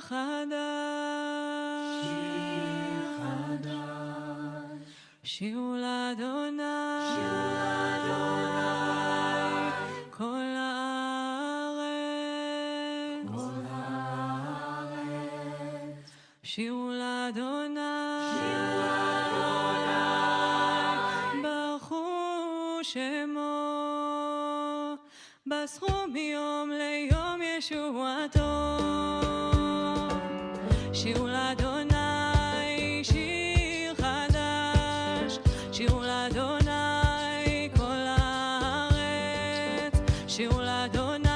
חדש, שירו לאדוני, כל הארץ, שירו לאדוני, ברכו שמו, בסחו מיום ליום ישועתו, שירו לאדוני שיר חדש, שירו לאדוני כל הארץ, שירו לאדוני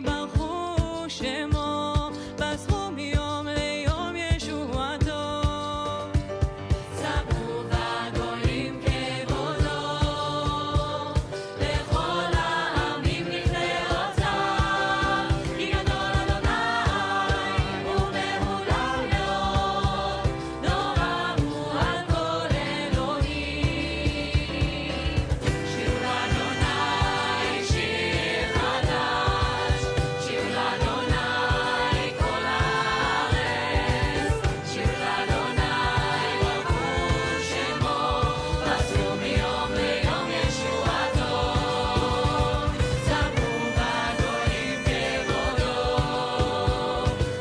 ברכו שמו, בסחו מיום ליום ישועתו, ספרו בגויים כבודו, לכל העמים לפני אוצר, כי גדול אדוני ומהולל מאוד, נורא הוא על כל אלוהים. שירו לאדוני שיר חדש, שירו לאדוני כל הארץ, שירו לאדוני ברכו שמו, בסחו מיום ליום ישועתו, ספרו בגויים כבודו,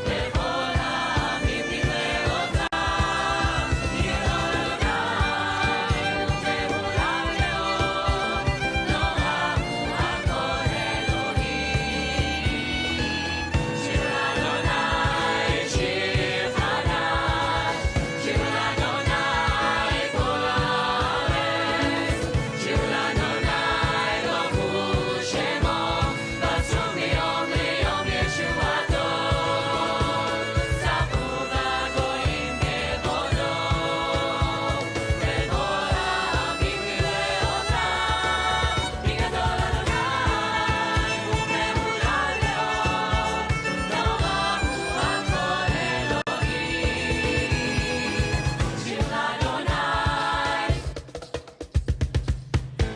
לכל העמים לפני אוצר, כי גדול אדוני ומהולל מאוד, נורא הוא על כל אלוהים. שירו לאדוני שיר חדש, שירו לאדוני כל הארץ, שירו לאדוני ברכו שמו, בסחו מיום ליום ישועתו, ספרו בגויים כבודו, לכל העמים לפני אוצר, כי גדול אדוני ומהולל מאוד, נורא הוא על כל אלוהים. שיר לאדוני,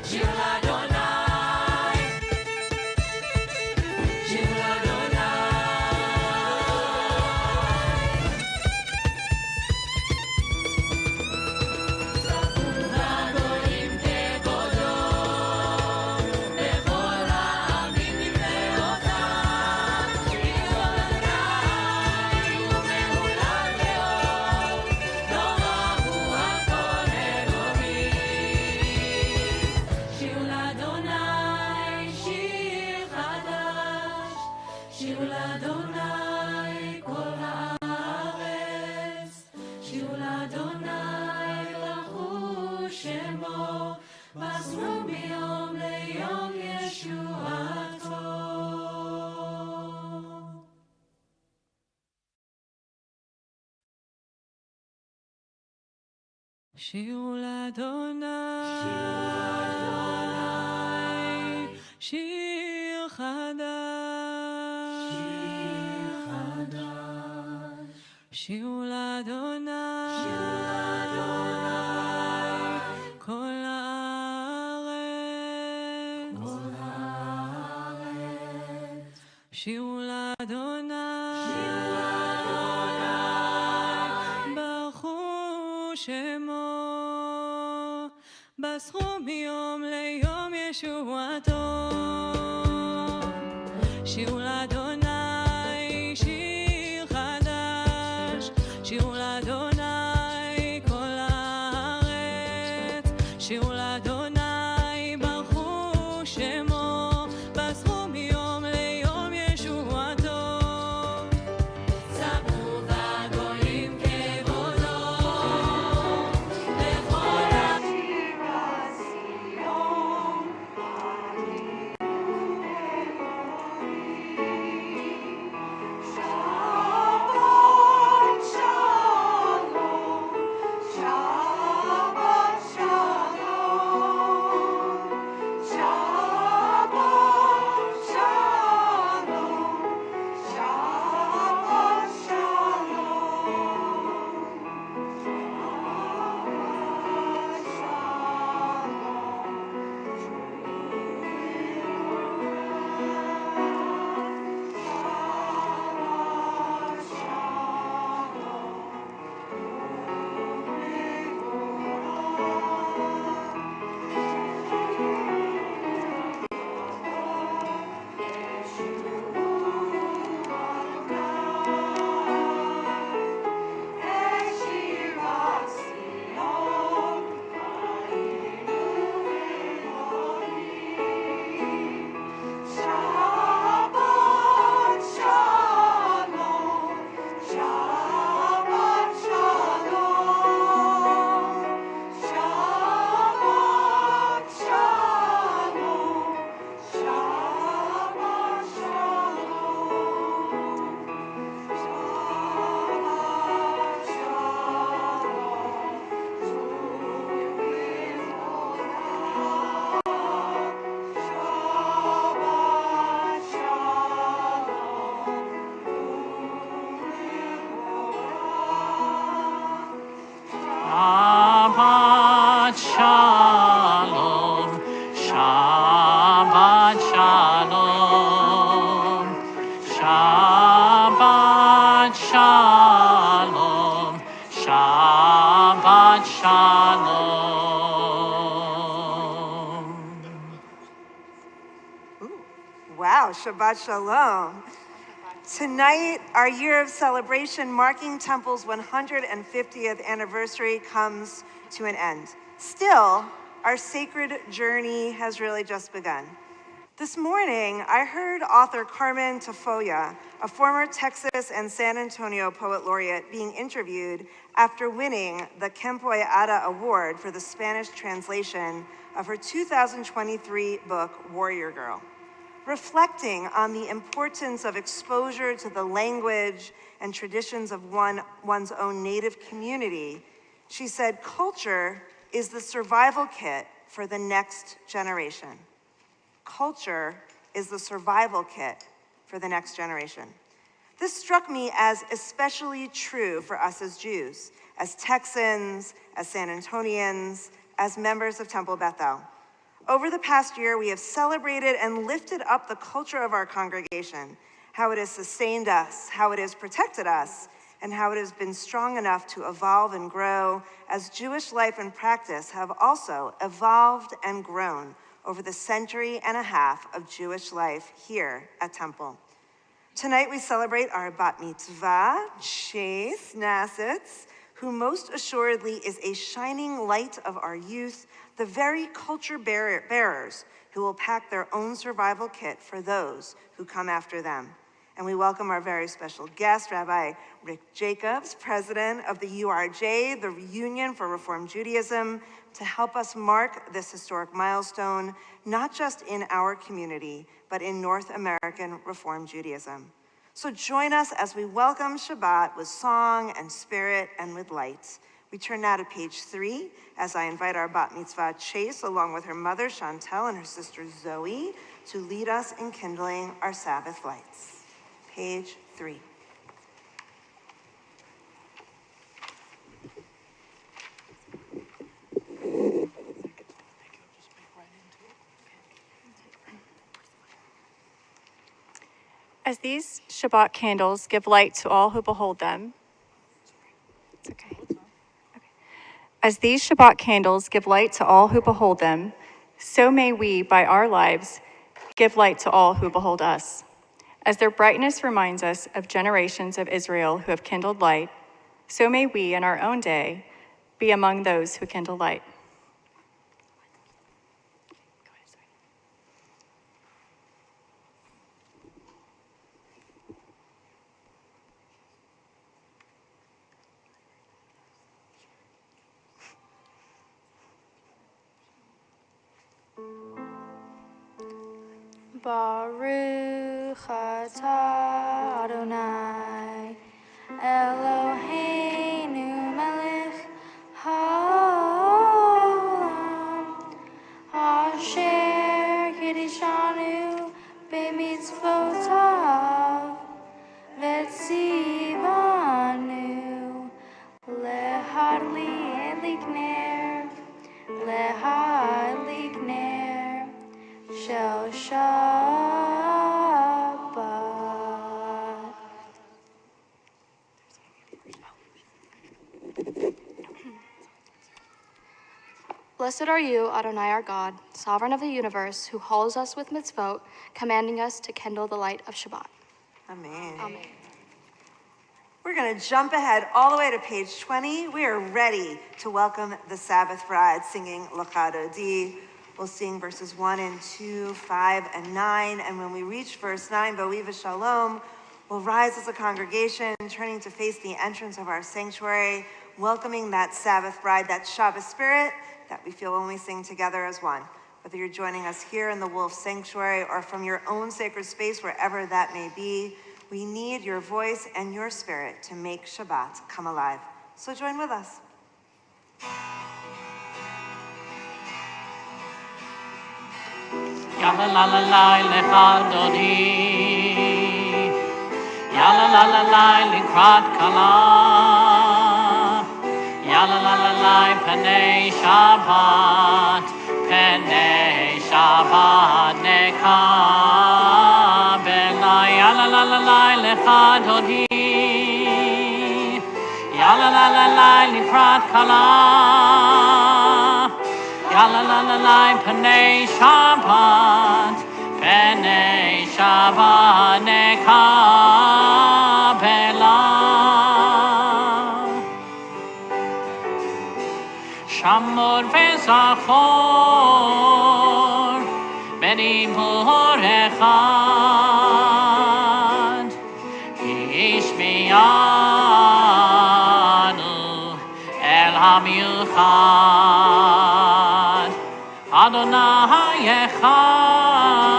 שיר לאדוני, שיר בגויים כבודו, לכל העמים לפני אוצר, כי גדול אדוני ומהולל מאוד, נורא הוא על כל אלוהים. שירו לאדוני שיר חדש, שירו לאדוני כל הארץ, שירו לאדוני ברכו שמו, בסחו מיום ליום ישועתו. שירו לאדוני שיר חדש, שירו לאדוני כל הארץ, שירו לאדוני ברכו שמו, בסחו מיום ליום ישועתו, שירו לאדוני שיר חדש, שירו לאדוני כל הארץ, שירו לאדוני ברכו שמו, בסחו מיום ליום ישועתו, ספרו בגויים כבודו, לכל ציון, Wow, Shabbat Shalom. Tonight, our year of celebration marking Temple's 150th anniversary comes to an end. Still, our sacred journey has really just begun. This morning, I heard author Carmen Tafoya, a former Texas and San Antonio poet laureate, being interviewed after winning the Kempoy Ada Award for the Spanish translation of her 2023 book, Warrior Girl. Reflecting on the importance of exposure to the language and traditions of one's own native community, she said, "Culture is the survival kit for the next generation." Culture is the survival kit for the next generation. This struck me as especially true for us as Jews, as Texans, as San Antonians, as members of Temple Beth-El. Over the past year, we have celebrated and lifted up the culture of our congregation, how it has sustained us, how it has protected us, and how it has been strong enough to evolve and grow as Jewish life and practice have also evolved and grown over the century and a half of Jewish life here at Temple. Tonight we celebrate our bat mitzvah, Chase Nassitz, who most assuredly is a shining light of our youth, the very culture bearers who will pack their own survival kit for those who come after them. And we welcome our very special guest, Rabbi Rick Jacobs, president of the URJ, the Union for Reform Judaism, to help us mark this historic milestone, not just in our community, but in North American Reform Judaism. So join us as we welcome Shabbat with song and spirit and with light. We turn now to page 3 as I invite our bat mitzvah Chase, along with her mother Chantel and her sister Zoe, to lead us in kindling our Sabbath lights. Page 3. As these Shabbat candles give light to all who behold them, it's okay. As these Shabbat candles give light to all who behold them, so may we, by our lives, give light to all who behold us. As their brightness reminds us of generations of Israel who have kindled light, so may we, in our own day, be among those who kindle light. Baruch atah Adonai Eloheinu melech haolam asher kiddushanu b'mitzvotav v'tzivanu lehadlik ner shel Shabbat. Blessed are you, Adonai our God, sovereign of the universe, who holds us with mitzvot, commanding us to kindle the light of Shabbat. Amen. Amen. We're going to jump ahead all the way to page 20. We are ready to welcome the Sabbath bride, singing Lecha Dodi. We'll sing verses 1 and 2, 5 and 9. And when we reach verse 9, Erev Shalom, we'll rise as a congregation, turning to face the entrance of our sanctuary, welcoming that Sabbath bride, that Shabbat spirit that we feel when we sing together as one. Whether you're joining us here in the Wolf Sanctuary or from your own sacred space, wherever that may be, we need your voice and your spirit to make Shabbat come alive. So join with us. Yalla la la la lecha dodi, yalla la la la likrat kala, yalla la la la penei Shabbat nekabela, yalla la la la lecha dodi, yalla la la la likrat kala. Yalla la la la penei Shabbat Penei Shabbat nekabela. Shamor vezachor bedibur echad ishmianu el hamiuchad Adonai echad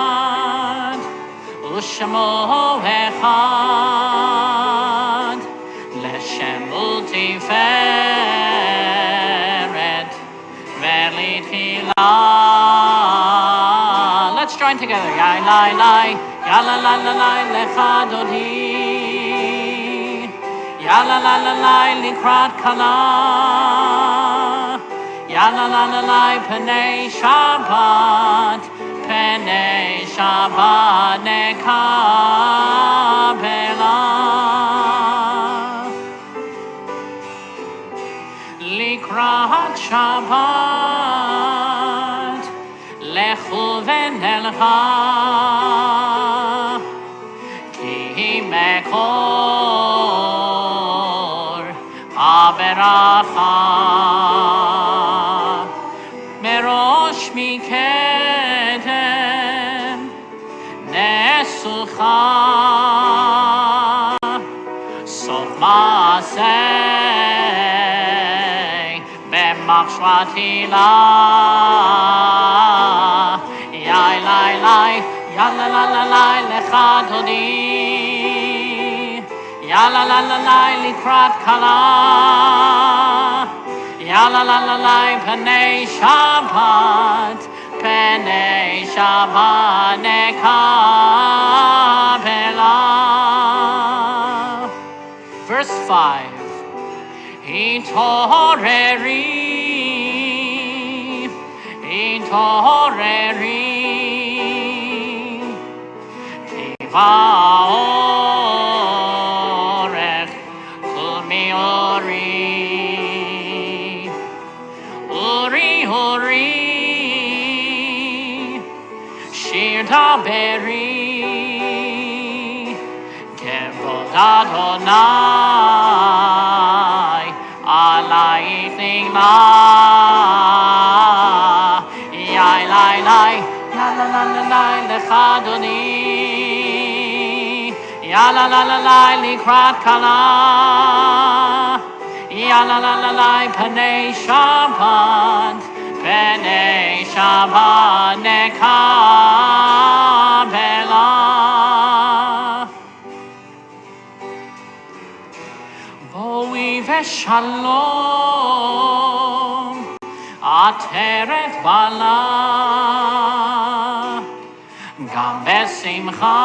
u'shemo echad leshem u'tiferet ve'litchilah. Let's join together. Ya la la, ya la la la la lecha dodi. Ya la la la la likrat kala. Ya la la la la penei Shabbat, penei Shabbat nekabela. Likrat Shabbat, lechu v'nelcha, ki mekor haberacha. Merosh mikedem nesucha, sof maaseh b'machshavtila. Yai lai lai, ya la la la la lecha dodi. Ya la la la la likrat kala. Ya la la la la penei Shabbat, penei Shabbat nekabela. Verse 5. Itoreri, itoreri, tivaorech kumiori. Uri, shir daberi, kevod Adonai, alayich nigla. Yai lai lai, ya la la la la lecha dodi. Ya la la la la likrat kala. Ya la la la la penei Shabbat, penei Shabbat nekabela. Boi v'shalom ateret bala, gam besimcha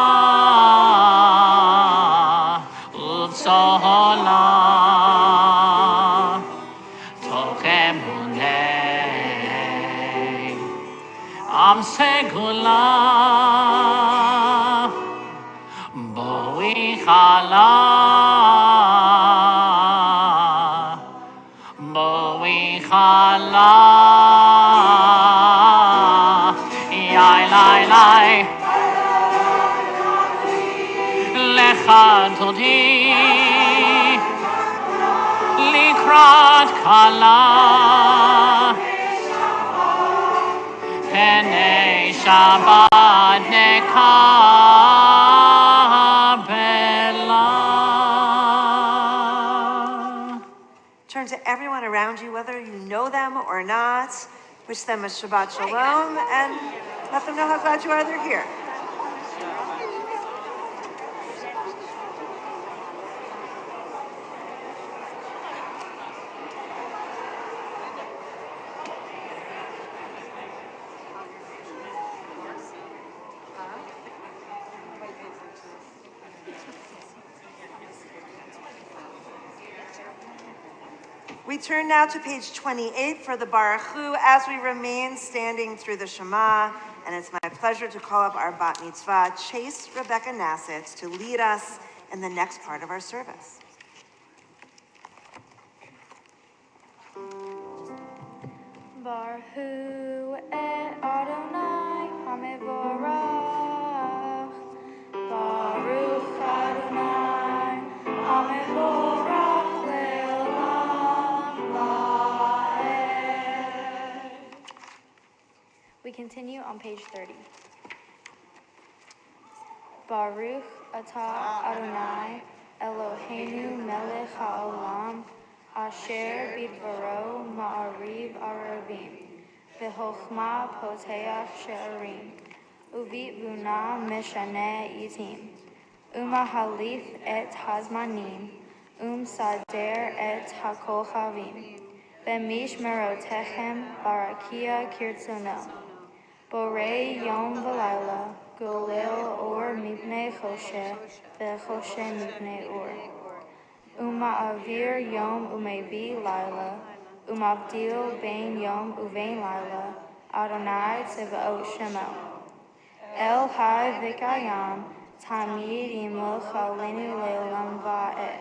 uv'zola. Am segula boi chala, boi chala. Yai lai lai lecha todi likrat kala. Penei Shabbat nekabela. Turn to everyone around you, whether you know them or not. Wish them a Shabbat Shalom and let them know how glad you are they're here. We turn now to page 28 for the Baruch Hu as we remain standing through the Shema, and it's my pleasure to call up our Bat Mitzvah, Chase Rebecca Nassett, to lead us in the next part of our service. Baruch Hu et Adonai Hamevorach. continue on page 30. Baruch atah Adonai Eloheinu melech haolam asher bidvaro ma'ariv aravim v'chochma poteach she'arim uvitbuna meshane itim umahalif et hazmanim sader et hakochavim b'mishmerotechem barakia kirtzono Borei yom v'layla, golel or mipnei choshe, v'choshe mipnei or. Uma'avir yom umevi layla, umavdil bein yom uvein layla, Adonai tzeva'ot shemo. El hai v'kayam, tamid yimloch alenu le'olam va'ed.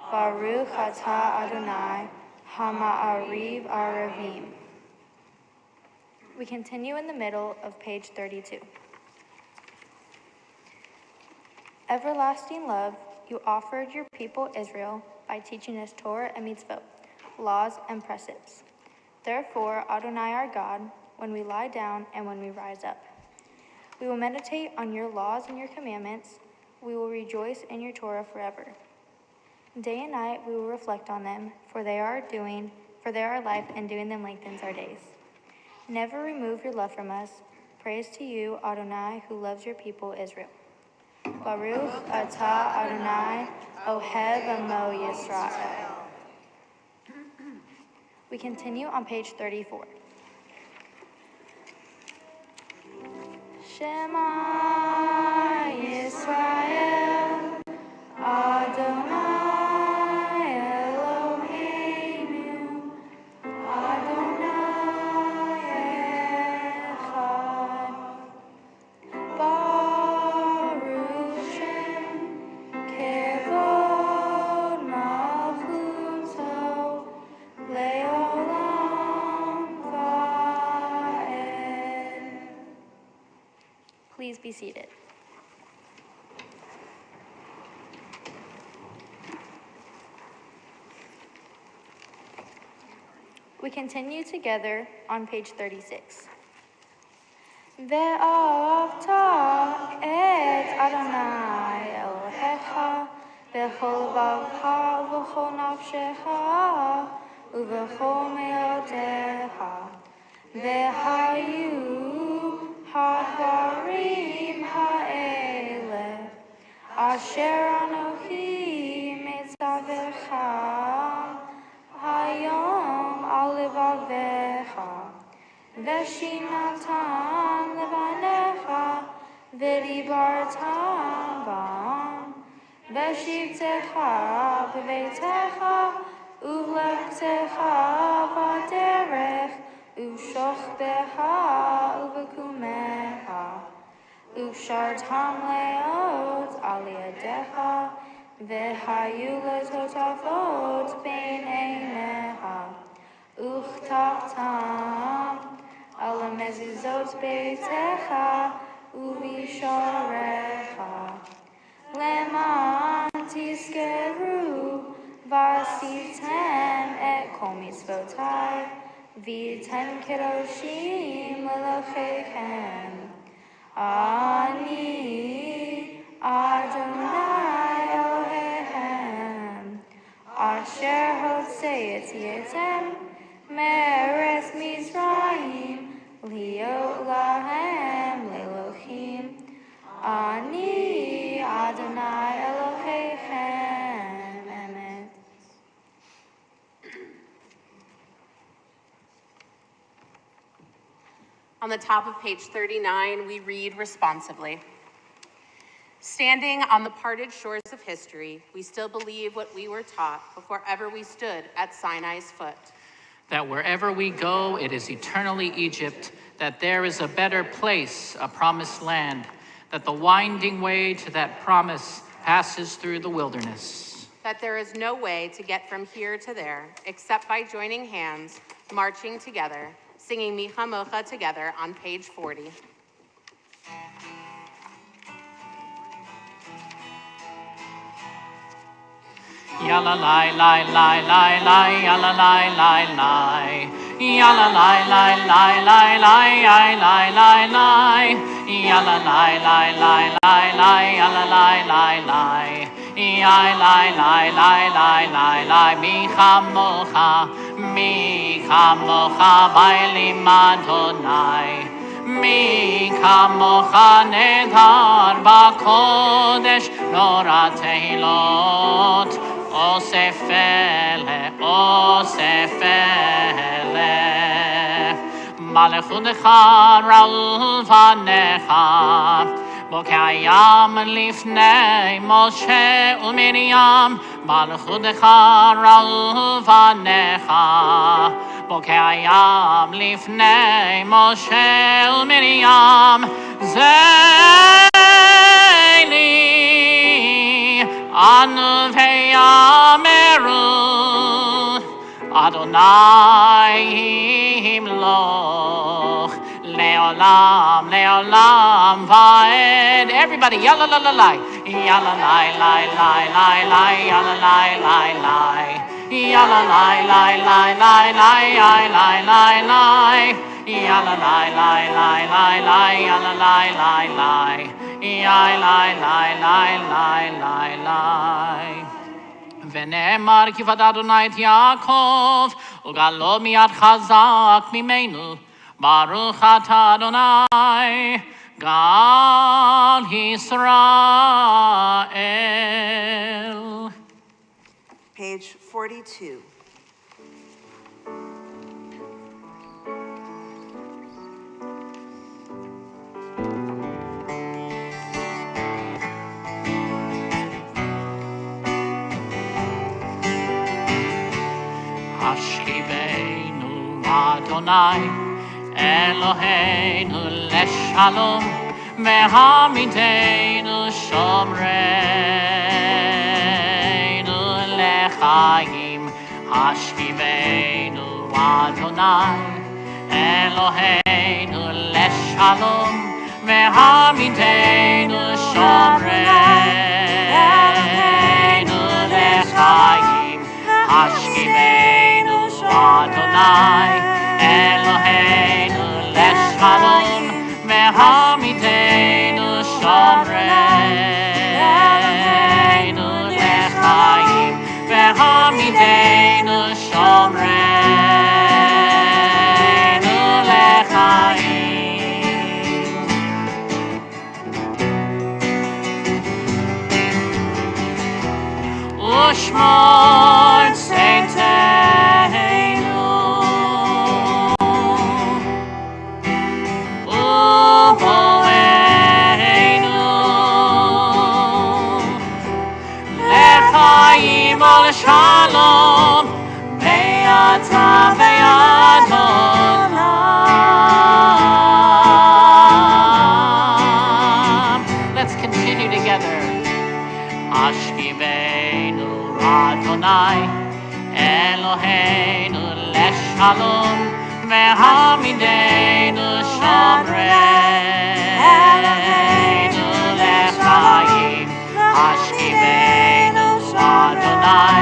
Baruch atah Adonai, hama'ariv aravim. We continue in the middle of page 32. Everlasting love, you offered your people Israel by teaching us Torah and mitzvot, laws and precepts. Therefore, Adonai our God, when we lie down and when we rise up, we will meditate on your laws and your commandments. We will rejoice in your Torah forever. Day and night we will reflect on them, for they are life, and doing them lengthens our days. Never remove your love from us. Praise to you, Adonai, who loves your people, Israel. Baruch atah Adonai, Ohev Amo Yisrael. We continue on page 34. Shema Yisrael, Adonai. Please be seated. We continue together on page 36. Ve'ahavta et Adonai Elohecha v'chol vavcha v'chol nafshecha uv'chol me'otecha ve'hayu Ha'dvarim ha'eleh asher anochi mitzavecha hayom al levavecha v'shinatan levanecha v'dibartam bam v'shivtecha b'veitecha uv'lechtecha v'derech Ushochbeha uvekumeha, ushartam leot aliadeha, vehayu letotavot bein eineha, uchtachtam alamezizot beitecha uvishorecha, leman tiskeru vasitem et kol mitzvotai, V'ten kedoshim l'Elohechem. Ani Adonai Elohechem. Asher hotzei etzietem me'eretz Mizraim liot lahem l'Elohim. Ani Adonai Elohechem. Amen. On the top of page 39, we read responsively. Standing on the parted shores of history, we still believe what we were taught before ever we stood at Sinai's foot. That wherever we go, it is eternally Egypt, that there is a better place, a promised land, that the winding way to that promise passes through the wilderness. That there is no way to get from here to there except by joining hands, marching together, singing Micha Mocha together on page 40. Yalla lai lai lai lai lai, yalla lai lai lai. Ya la la la la la la la la la la. Ya la la la la la la ya la la la la. Ya la la la la la la. Mi chamocha bailim Adonai. Mi kamocha nedar bakodesh nora tehilot osefele Malechudecha ra'ul vanecha Bokayam lifnei Moshe u'Miriam Malechudecha ra'ul vanecha Bokayam lifnei Moshe u'Miriam Zeli anu ve'yameru Adonai himloch leolam leolam vaed. Everybody, yalla la la la, yalla la la la la la, yalla la la la, yalla la la la la la, yalla la la la, yalla la la la la la, yalla la la la, yalla la la la la. ונאמר כי פדה אדוני את יעקב וגאלו מיד חזק ממנו ברוך אתה אדוני גאל ישראל. Page 42. השכיבנו אדוני אלוהינו לשלום והעמידנו שומרנו לחיים. השכיבנו אדוני אלוהינו לשלום והעמידנו שומרנו לחיים. השכיבנו אדוני אלוהינו לשלום והעמידנו שומרנו לחיים והעמידנו שומרנו לחיים. ושמור צאתנו ובואנו לחיים ולשלום ואתה ויד עולם. Let's continue together. השכיבנו אדוני אלוהינו לשלום והעמידנו שומרנו לחיים. השכיבנו אדוני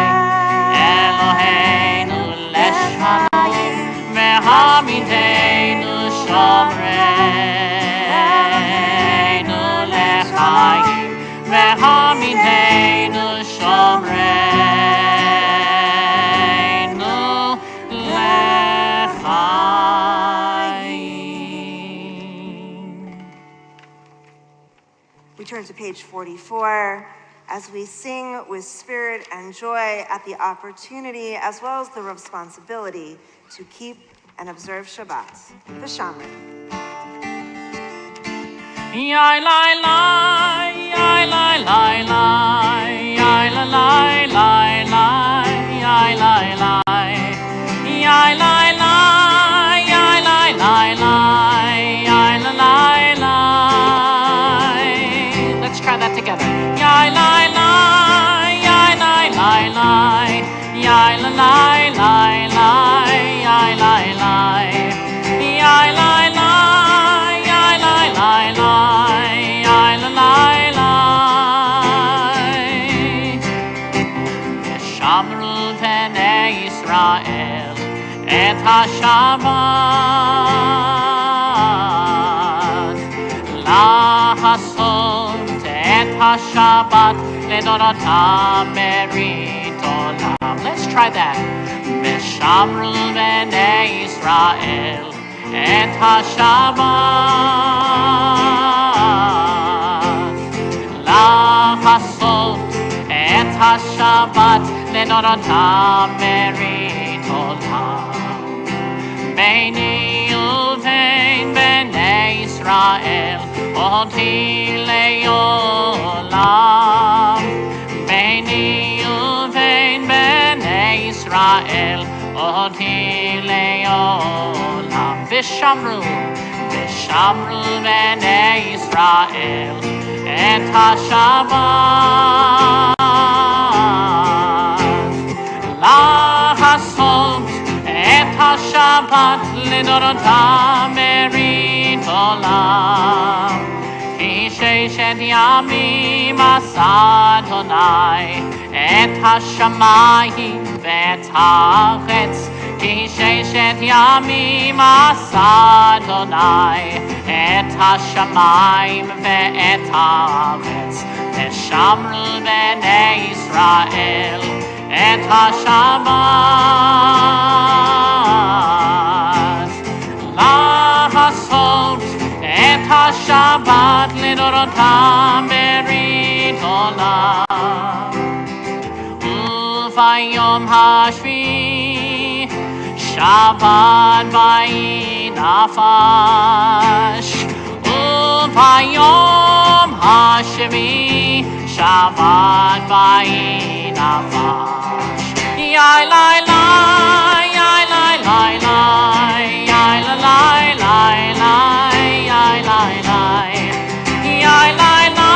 אלוהינו לשלום והעמידנו שומרנו לחיים והעמידנו שומרנו לחיים. We turn to page 44 as we sing with spirit and joy at the opportunity as well as the responsibility to keep and observe Shabbat. V'shamri. Yai lai lai, yai lai lai lai, yai lai lai lai lai, yai lai lai, yai lai lai, yai lai lai lai, yai lai lai. Let's try that together. Yai lai lai, yai lai lai lai, yai lai lai lai, yai lai lai, yai lai lai. Shamru b'nei Yisrael את השבת, לעשות את השבת לדורותם ברית עולם. Let's try that. ושמרו בני ישראל את השבת, לעשות את השבת לדורותם ברית עולם. ביני ובין בני ישראל אותי לעולם. ביני ובין בני ישראל אותי לעולם. ושמרו בני ישראל את השבת, לעשות את השבת לדורותם ברית עולם. כי ששת ימים עשה אדוני את השמיים ואת הארץ. כי ששת ימים עשה אדוני את השמיים ואת הארץ. ושמרו בני ישראל את השבת, לעשות את השבת לדורותם ברית עולם. וביום השביעי שבת וינפש, וביום השביעי שבת וינפש. יאי לי לי, יאי לי לי לי, יאי לי לי לי לי, יאי לי לי, יאי לי לי,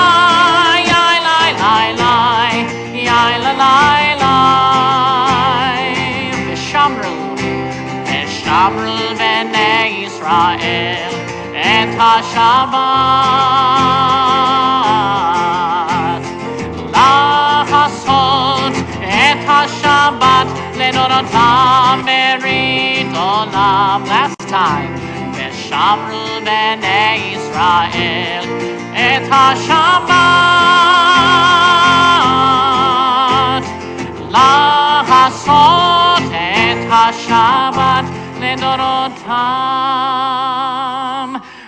יאי לי לי לי, יאי לי לי לי. ושמרו בני ישראל את השבת, לעשות את השבת לדורותם ברית עולם. Last time. ושמרו בני ישראל את השבת, לעשות את השבת לדורותם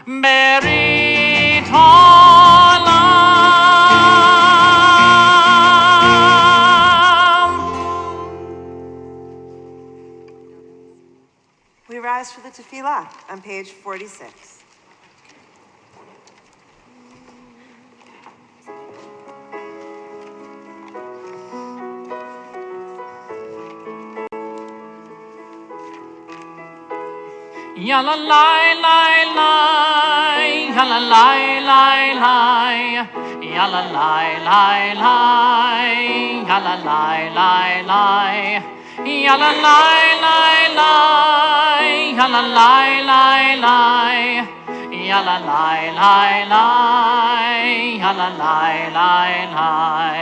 ברית עולם. We rise for the tefillah on page 46. Yalla lai lai lai, yalla lai lai lai, yalla lai lai lai, yalla lai lai lai, yalla lai lai lai, yalla lai lai lai, yalla lai lai lai, yalla lai lai lai.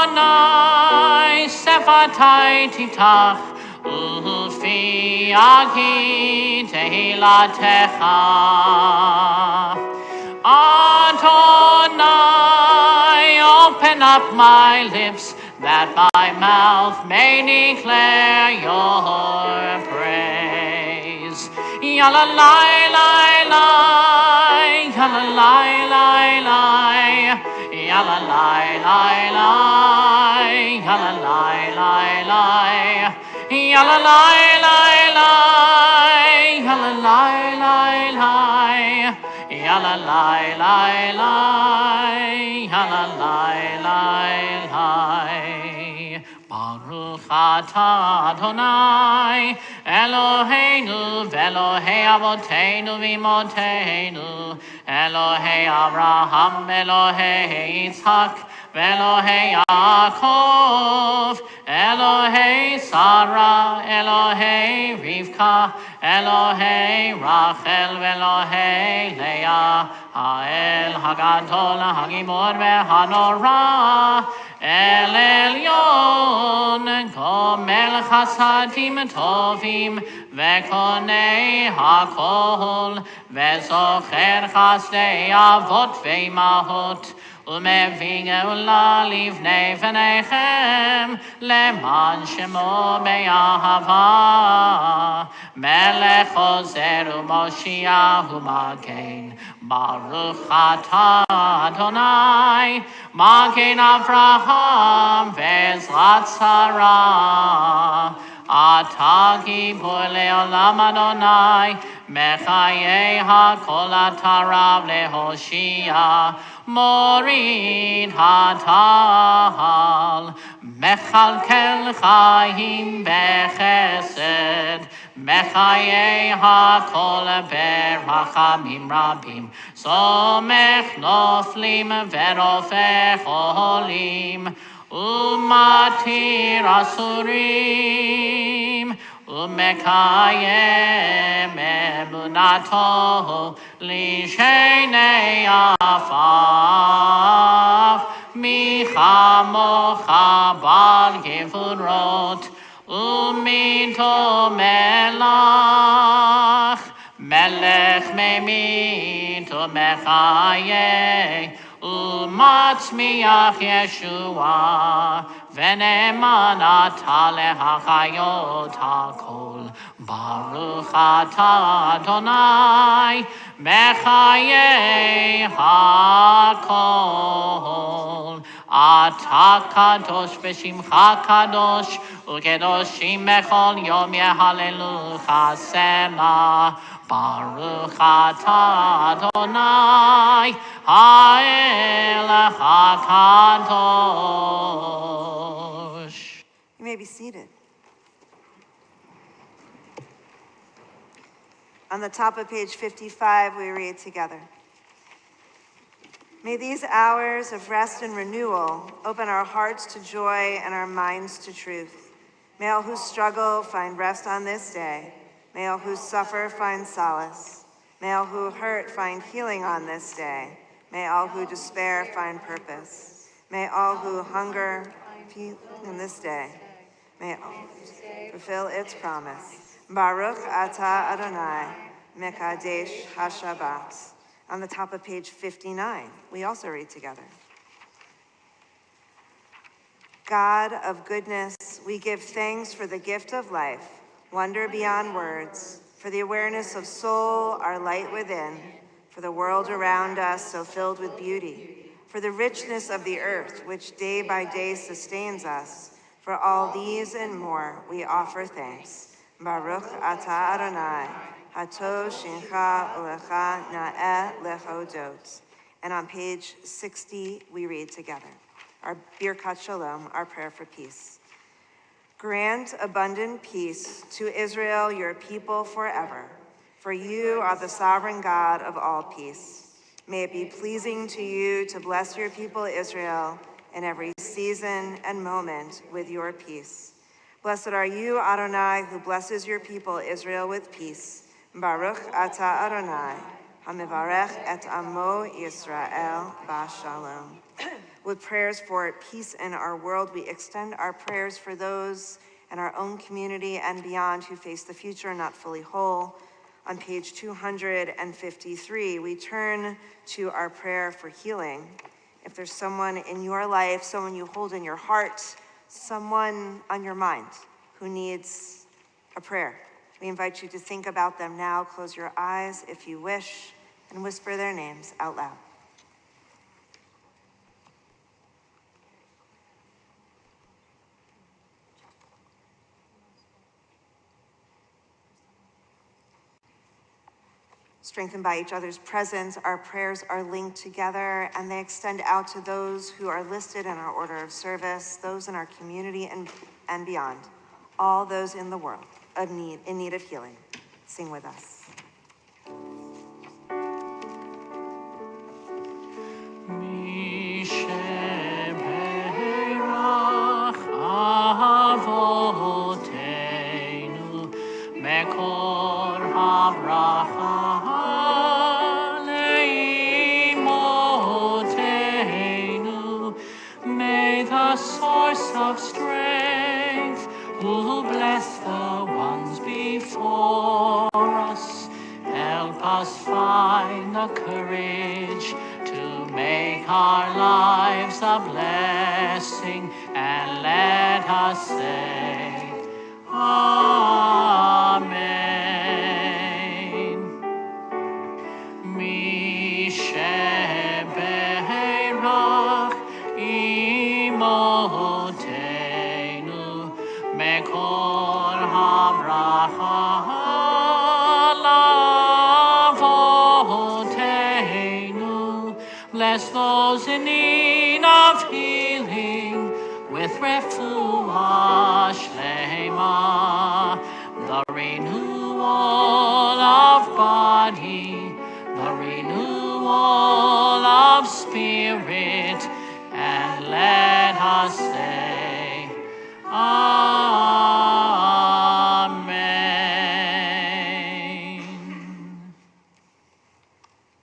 Adonai sefatai titach, Ufi aki tehilatecha. Adonai, open up my lips, that my mouth may declare your praise. Yalla lai lai lai, yalla lai lai lai, yalla lai lai lai, yalla lai lai lai. Yalla lai lai lai, yalla lai lai lai, yalla lai lai lai, yalla lai lai lai. Baruch atah Adonai Eloheinu v'Elohei avoteinu v'imotenu, Elohei Abraham, Elohei Yitzhak, Elohei Yaakov, Elohei Sarah, Elohei Rivka, Elohei Rachel, Elohei Leah, Ha'el Hagadol, Hagimor, Ve'Hanora, אל עליון, גומל חסדים טובים, וקונה הכל, וזוכר חסדי אבות ואימהות, ומביא גאולה לבני בניכם, למען שמו באהבה. מלך עוזר ומושיע ומגן, ברוך אתה אדוני, מגן אברהם ועזרת שרה. אתה גיבור לעולם אדוני, מחיי הכל אתה רב להושיע, מוריד הטל, מכלכל חיים בחסד, מחיי הכל ברחמים רבים, סומך נופלים ורופא חולים, ומתיר אסורים, ומקיים אמונתו לשני עפר. מי כמוך בעל גבורות, ומיתו מלך, מלך ממית ומחיה, ומצמיח ישועה, ונאמן אתה להחיות הכל. ברוך אתה אדוני, מחיי הכל. אתה קדוש בשמך קדוש, וקדושים בכל יום יהללוך סלה. ברוך אתה אדוני, האל הקדוש. You may be seated. On the top of page 55, we read together. May these hours of rest and renewal open our hearts to joy and our minds to truth. May all who struggle find rest on this day. May all who suffer find solace. May all who hurt find healing on this day. May all who despair find purpose. May all who hunger feed in this day. May all fulfill its promise. Baruch atah Adonai, Mekadesh HaShabbat. On the top of page 59, we also read together. God of goodness, we give thanks for the gift of life, wonder beyond words, for the awareness of soul, our light within, for the world around us so filled with beauty, for the richness of the earth, which day by day sustains us. For all these and more, we offer thanks. Baruch atah Adonai, hato shincha ulecha na'eh lechodot. And on page 60, we read together our Birkat Shalom, our prayer for peace. Grant abundant peace to Israel, your people forever. For you are the sovereign God of all peace. May it be pleasing to you to bless your people Israel in every season and moment with your peace. Blessed are you, Adonai, who blesses your people Israel with peace. Baruch atah Adonai, hamivarech et amo Yisrael b'shalom. With prayers for peace in our world, we extend our prayers for those in our own community and beyond who face the future not fully whole. On page 253, we turn to our prayer for healing. If there's someone in your life, someone you hold in your heart, someone on your mind who needs a prayer, we invite you to think about them now. Close your eyes if you wish, and whisper their names out loud. Strengthened by each other's presence, our prayers are linked together and they extend out to those who are listed in our order of service, those in our community and beyond, all those in the world in need of healing. Sing with us. May the make our lives a blessing, and let us say, Amen. Misheberach imotenu mekol habracha lavotenu. Bless those in need of healing with refuah shlema, the renewal of body, the renewal of spirit, and let us say, Amen.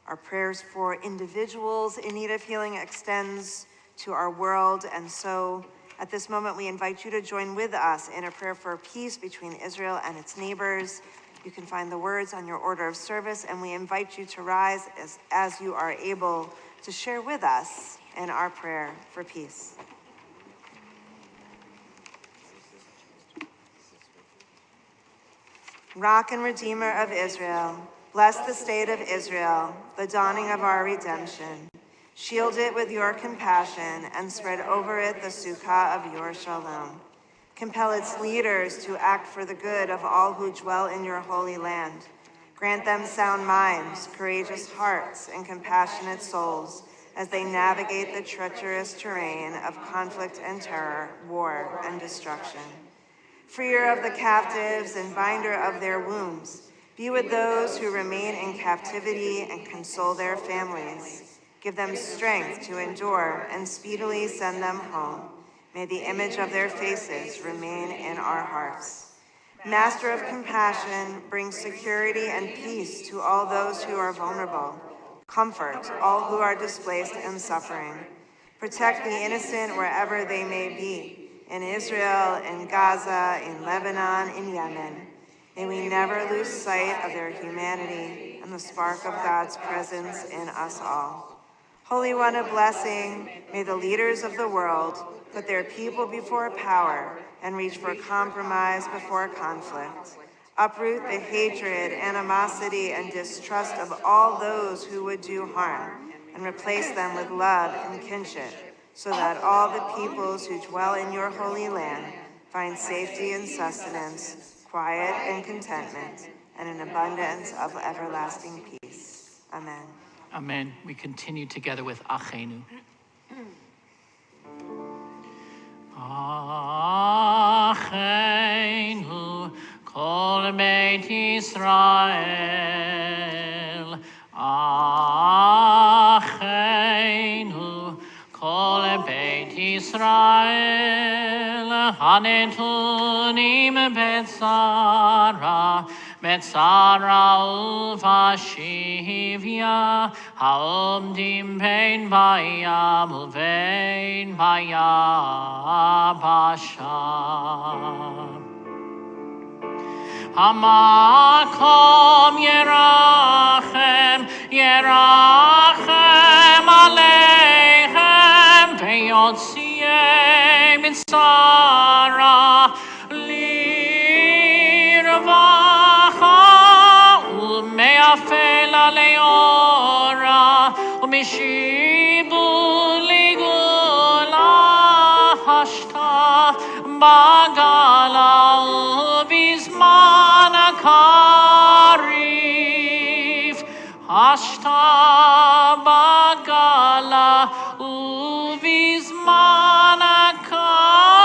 Our prayers for individuals in need of healing extends to our world, and so at this moment we invite you to join with us in a prayer for peace between Israel and its neighbors. You can find the words on your order of service, and we invite you to rise as you are able to share with us in our prayer for peace. Rock and Redeemer of Israel, bless the state of Israel, the dawning of our redemption. Shield it with your compassion and spread over it the sukkah of your shalom. Compel its leaders to act for the good of all who dwell in your holy land. Grant them sound minds, courageous hearts, and compassionate souls as they navigate the treacherous terrain of conflict and terror, war and destruction. Freer of the captives and binder of their wounds, be with those who remain in captivity and console their families. Give them strength to endure and speedily send them home. May the image of their faces remain in our hearts. Master of compassion, bring security and peace to all those who are vulnerable. Comfort all who are displaced and suffering. Protect the innocent wherever they may be, in Israel, in Gaza, in Lebanon, in Yemen. May we never lose sight of their humanity and the spark of God's presence in us all. Holy One of blessing, may the leaders of the world put their people before power and reach for compromise before conflict. Uproot the hatred, animosity, and distrust of all those who would do harm, and replace them with love and kinship, so that all the peoples who dwell in your holy land find safety and sustenance, quiet and contentment, and an abundance of everlasting peace. Amen. Amen. We continue together with Achenu. Achenu kol Beit Yisrael. Achenu kol Beit Yisrael. Hanetunim betzara. Betzara uvashivya, haomdim bein bayam uvein bayabasha. Hamakom yerachem, yerachem aleichem, veyotzieh mitzara, lirvacha, umeafela leora, umishibu ligula hashta, bagala ubizman akarif, hashta bagala ubizman akarif.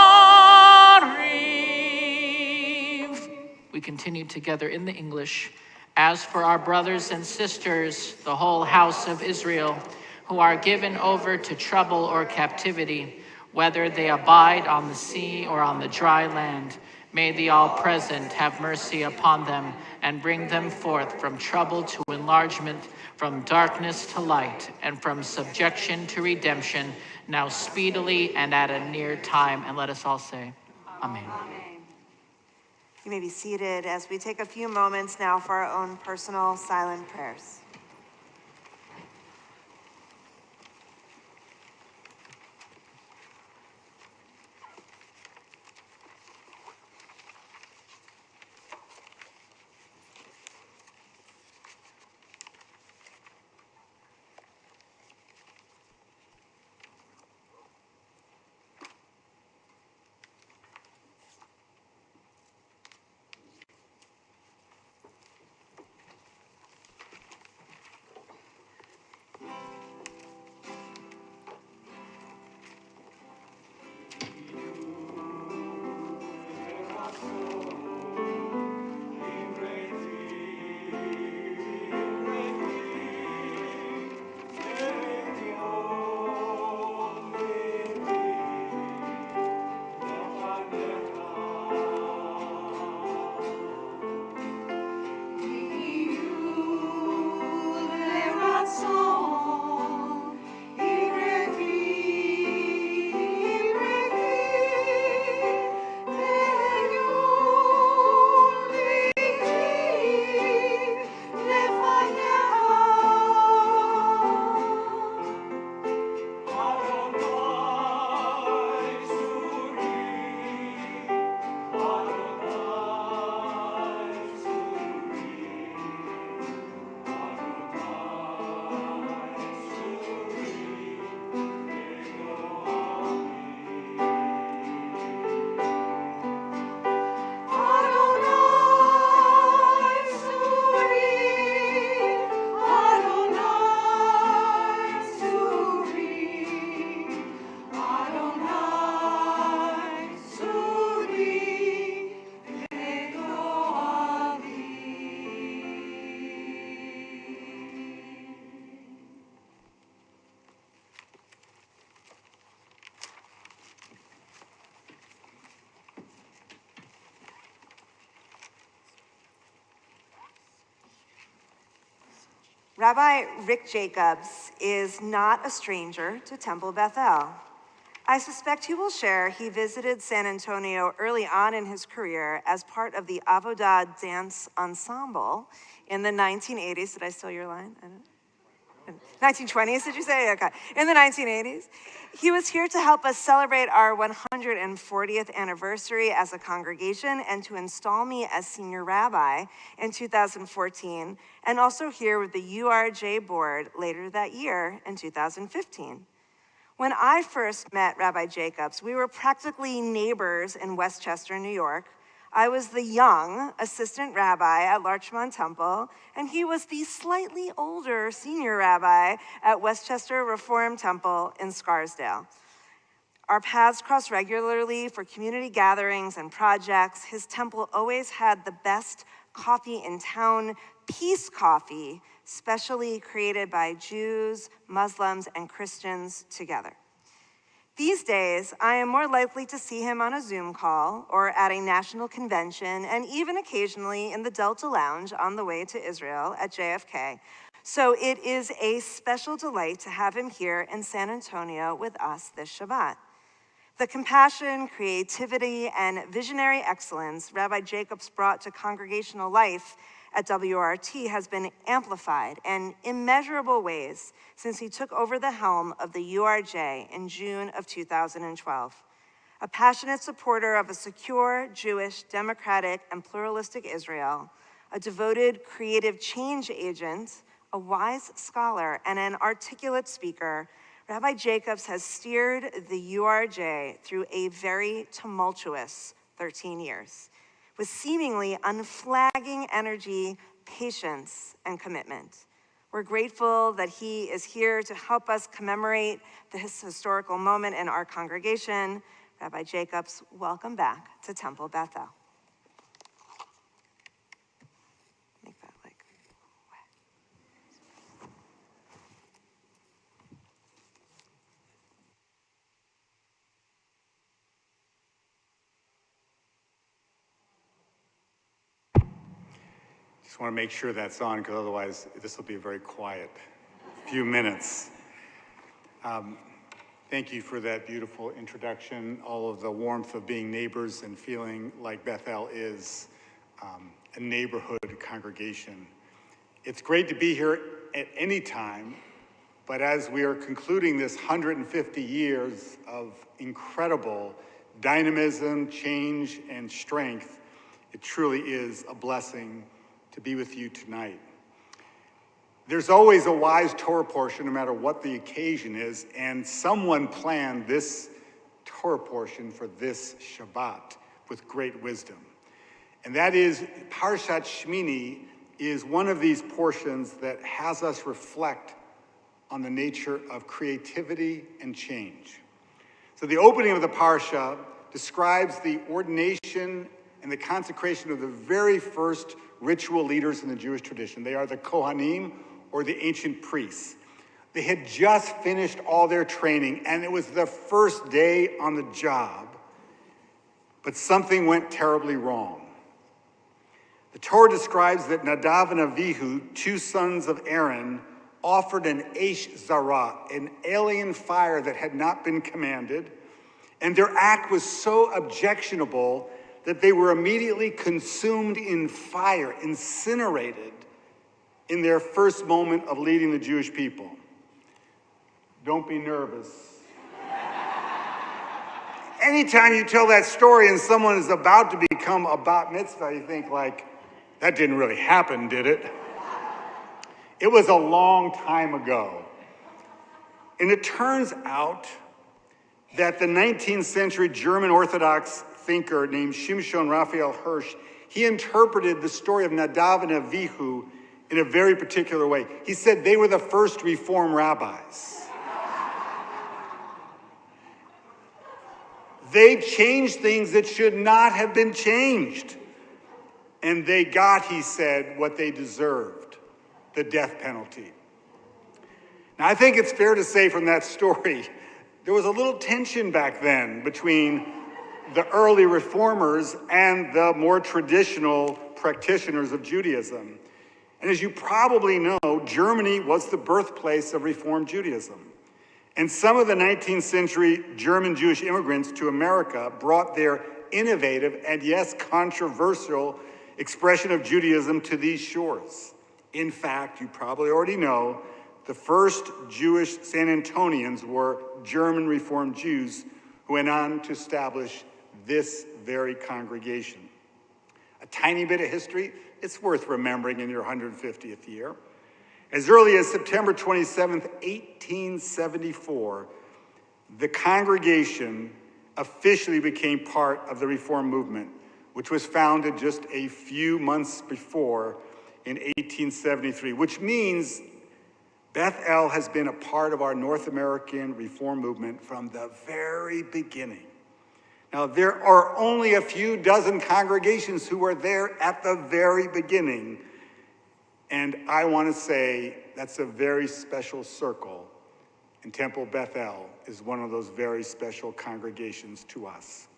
We continue together in the English. As for our brothers and sisters, the whole house of Israel, who are given over to trouble or captivity, whether they abide on the sea or on the dry land, may the All-Present have mercy upon them and bring them forth from trouble to enlargement, from darkness to light, and from subjection to redemption, now speedily and at a near time. And let us all say, Amen. You may be seated as we take a few moments now for our own personal silent prayers. Rabbi Rick Jacobs is not a stranger to Temple Beth-El. I suspect he will share he visited San Antonio early on in his career as part of the Avodah Dance Ensemble in the 1980s. Did I steal your line? I don't 1920s, did you say? Okay. In the 1980s. He was here to help us celebrate our 140th anniversary as a congregation and to install me as senior rabbi in 2014, and also here with the URJ board later that year in 2015. When I first met Rabbi Jacobs, we were practically neighbors in Westchester, New York. I was the young assistant rabbi at Larchmont Temple, and he was the slightly older senior rabbi at Westchester Reform Temple in Scarsdale. Our paths crossed regularly for community gatherings and projects. His temple always had the best coffee in town, peace coffee, specially created by Jews, Muslims, and Christians together. These days, I am more likely to see him on a Zoom call or at a national convention, and even occasionally in the Delta Lounge on the way to Israel at JFK. So it is a special delight to have him here in San Antonio with us this Shabbat. The compassion, creativity, and visionary excellence Rabbi Jacobs brought to congregational life at WRT has been amplified in immeasurable ways since he took over the helm of the URJ in June of 2012. A passionate supporter of a secure, Jewish, democratic, and pluralistic Israel, a devoted, creative change agent, a wise scholar, and an articulate speaker, Rabbi Jacobs has steered the URJ through a very tumultuous 13 years with seemingly unflagging energy, patience, and commitment. We're grateful that he is here to help us commemorate this historical moment in our congregation. Rabbi Jacobs, welcome back to Temple Beth-El. Make that like wet. Just want to make sure that's on, because otherwise this will be a very quiet few minutes. Thank you for that beautiful introduction, all of the warmth of being neighbors and feeling like Beth-El is a neighborhood congregation. It's great to be here at any time, but as we are concluding this 150 years of incredible dynamism, change, and strength, it truly is a blessing to be with you tonight. There's always a wise Torah portion, no matter what the occasion is, and someone planned this Torah portion for this Shabbat with great wisdom. And that is, Parshat Shmini is one of these portions that has us reflect on the nature of creativity and change. So the opening of the Parsha describes the ordination and the consecration of the very first ritual leaders in the Jewish tradition. They are the Kohanim, or the ancient priests. They had just finished all their training, and it was the first day on the job, but something went terribly wrong. The Torah describes that Nadav and Avihu, two sons of Aaron, offered an Eish Zarah, an alien fire that had not been commanded, and their act was so objectionable that they were immediately consumed in fire, incinerated, in their first moment of leading the Jewish people. Don't be nervous. Anytime you tell that story and someone is about to become a bat mitzvah, you think like, that didn't really happen, did it? It was a long time ago. And it turns out that the 19th century German Orthodox thinker named Shimshon Raphael Hirsch, he interpreted the story of Nadav and Avihu in a very particular way. He said they were the first Reform rabbis. They changed things that should not have been changed. And they got, he said, what they deserved, the death penalty. Now, I think it's fair to say from that story, there was a little tension back then between the early reformers and the more traditional practitioners of Judaism. And as you probably know, Germany was the birthplace of Reform Judaism. And some of the 19th century German Jewish immigrants to America brought their innovative and yes, controversial expression of Judaism to these shores. In fact, you probably already know, the first Jewish San Antonians were German Reformed Jews who went on to establish this very congregation. A tiny bit of history, it's worth remembering in your 150th year. As early as September 27th, 1874, the congregation officially became part of the Reform movement, which was founded just a few months before in 1873, which means Beth-El has been a part of our North American Reform movement from the very beginning. Now, there are only a few dozen congregations who were there at the very beginning. And I want to say that's a very special circle. And Temple Beth-El is one of those very special congregations to us.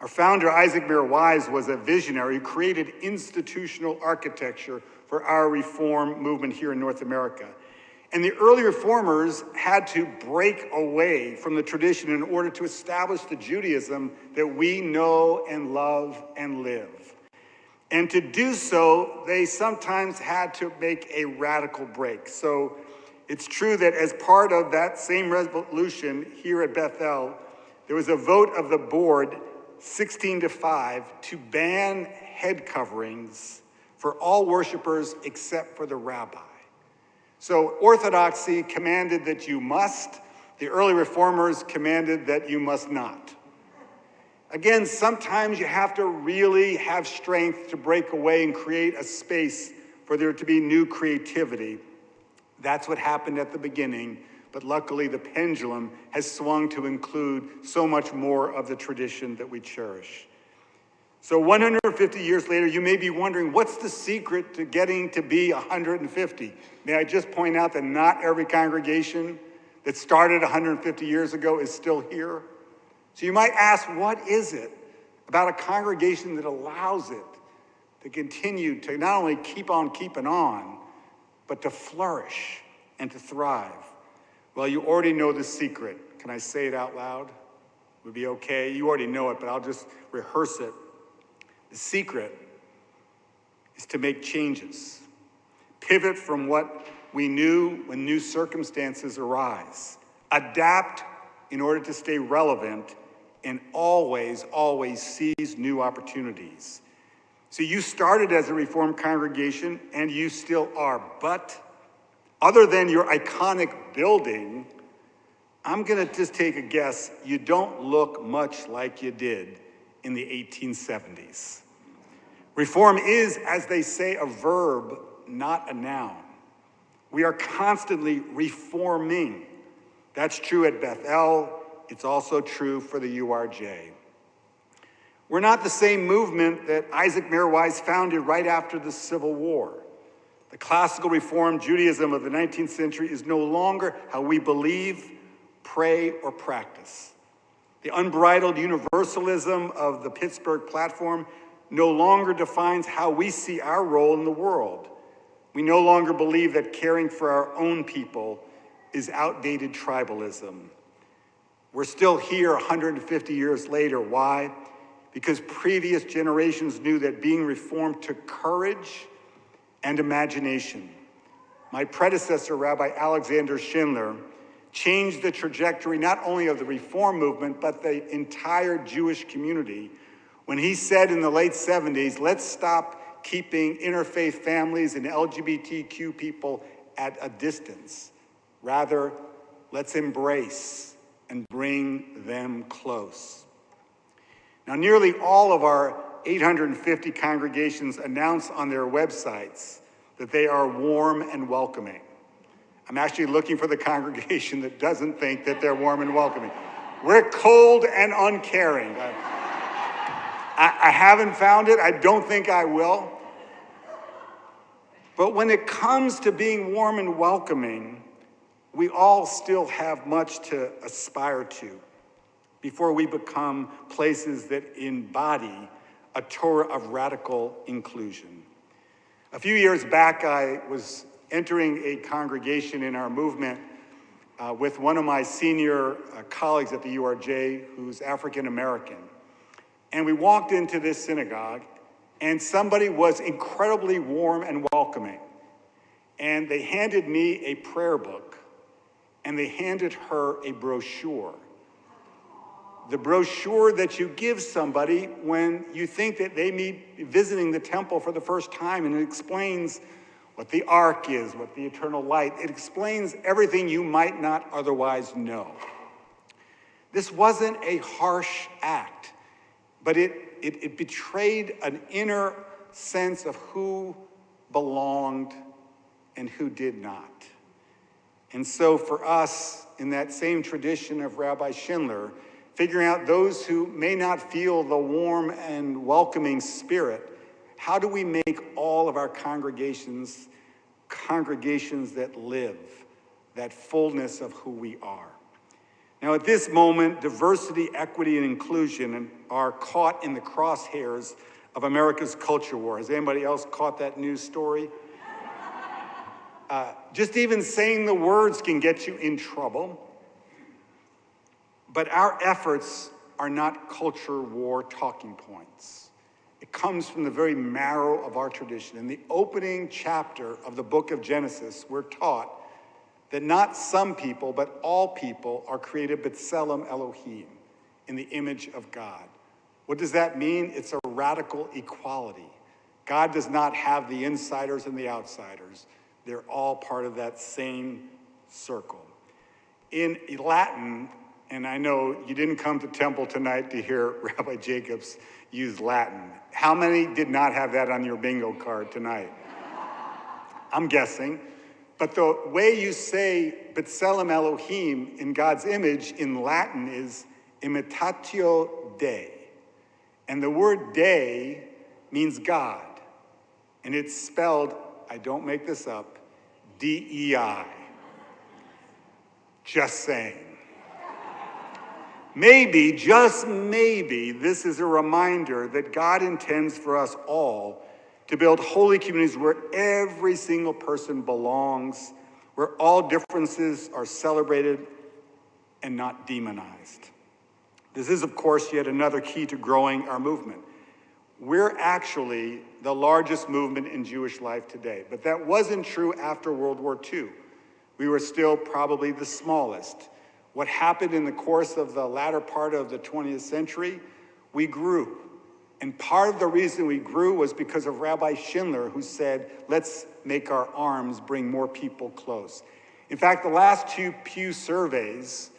Our founder, Isaac Mayer Wise, was a visionary who created institutional architecture for our Reform movement here in North America. And the early reformers had to break away from the tradition in order to establish the Judaism that we know and love and live. And to do so, they sometimes had to make a radical break. So it's true that as part of that same resolution here at Beth-El, there was a vote of the board 16-5 to ban head coverings for all worshipers except for the rabbi. So Orthodoxy commanded that you must, the early reformers commanded that you must not. Again, sometimes you have to really have strength to break away and create a space for there to be new creativity. That's what happened at the beginning, but luckily the pendulum has swung to include so much more of the tradition that we cherish. So 150 years later, you may be wondering, what's the secret to getting to be 150? May I just point out that not every congregation that started 150 years ago is still here? So you might ask, what is it about a congregation that allows it to continue to not only keep on keeping on, but to flourish and to thrive? Well, you already know the secret. Can I say it out loud? Would be okay? You already know it, but I'll just rehearse it. The secret is to make changes. Pivot from what we knew when new circumstances arise. Adapt in order to stay relevant, and always, always seize new opportunities. So you started as a Reformed congregation, and you still are, but other than your iconic building, I'm gonna just take a guess, you don't look much like you did in the 1870s. Reform is, as they say, a verb, not a noun. We are constantly reforming. That's true at Beth-El. It's also true for the URJ. We're not the same movement that Isaac Mayer Wise founded right after the Civil War. The classical Reform Judaism of the 19th century is no longer how we believe, pray, or practice. The unbridled universalism of the Pittsburgh platform no longer defines how we see our role in the world. We no longer believe that caring for our own people is outdated tribalism. We're still here 150 years later. Why? Because previous generations knew that being Reformed took courage and imagination. My predecessor, Rabbi Alexander Schindler, changed the trajectory not only of the Reform movement, but the entire Jewish community when he said in the late 70s, let's stop keeping interfaith families and LGBTQ people at a distance. Rather, let's embrace and bring them close. Now, nearly all of our 850 congregations announce on their websites that they are warm and welcoming. I'm actually looking for the congregation that doesn't think that they're warm and welcoming. We're cold and uncaring. I haven't found it. I don't think I will. But when it comes to being warm and welcoming, we all still have much to aspire to before we become places that embody a Torah of radical inclusion. A few years back, I was entering a congregation in our movement with one of my senior colleagues at the URJ who's African American. And we walked into this synagogue, and somebody was incredibly warm and welcoming. And they handed me a prayer book, and they handed her a brochure. The brochure that you give somebody when you think that they may be visiting the temple for the first time, and it explains what the ark is, what the eternal light. It explains everything you might not otherwise know. This wasn't a harsh act, but it betrayed an inner sense of who belonged and who did not. And so for us, in that same tradition of Rabbi Schindler, figuring out those who may not feel the warm and welcoming spirit, how do we make all of our congregations that live, that fullness of who we are? Now at this moment, diversity, equity, and inclusion are caught in the crosshairs of America's culture war. Has anybody else caught that news story? Just even saying the words can get you in trouble. But our efforts are not culture war talking points. It comes from the very marrow of our tradition. In the opening chapter of the book of Genesis, we're taught that not some people, but all people are created B'Tselem Elohim, in the image of God. What does that mean? It's a radical equality. God does not have the insiders and the outsiders. They're all part of that same circle. In Latin, and I know you didn't come to temple tonight to hear Rabbi Jacobs use Latin. How many did not have that on your bingo card tonight? I'm guessing. But the way you say B'Tselem Elohim, in God's image, in Latin is imitatio Dei. And the word Dei means God. And it's spelled, I don't make this up, D-E-I. Just saying. Maybe, just maybe, this is a reminder that God intends for us all to build holy communities where every single person belongs, where all differences are celebrated and not demonized. This is, of course, yet another key to growing our movement. We're actually the largest movement in Jewish life today, but that wasn't true after World War II. We were still probably the smallest. What happened in the course of the latter part of the 20th century, we grew. And part of the reason we grew was because of Rabbi Schindler, who said, let's make our arms bring more people close. In fact, the last two Pew surveys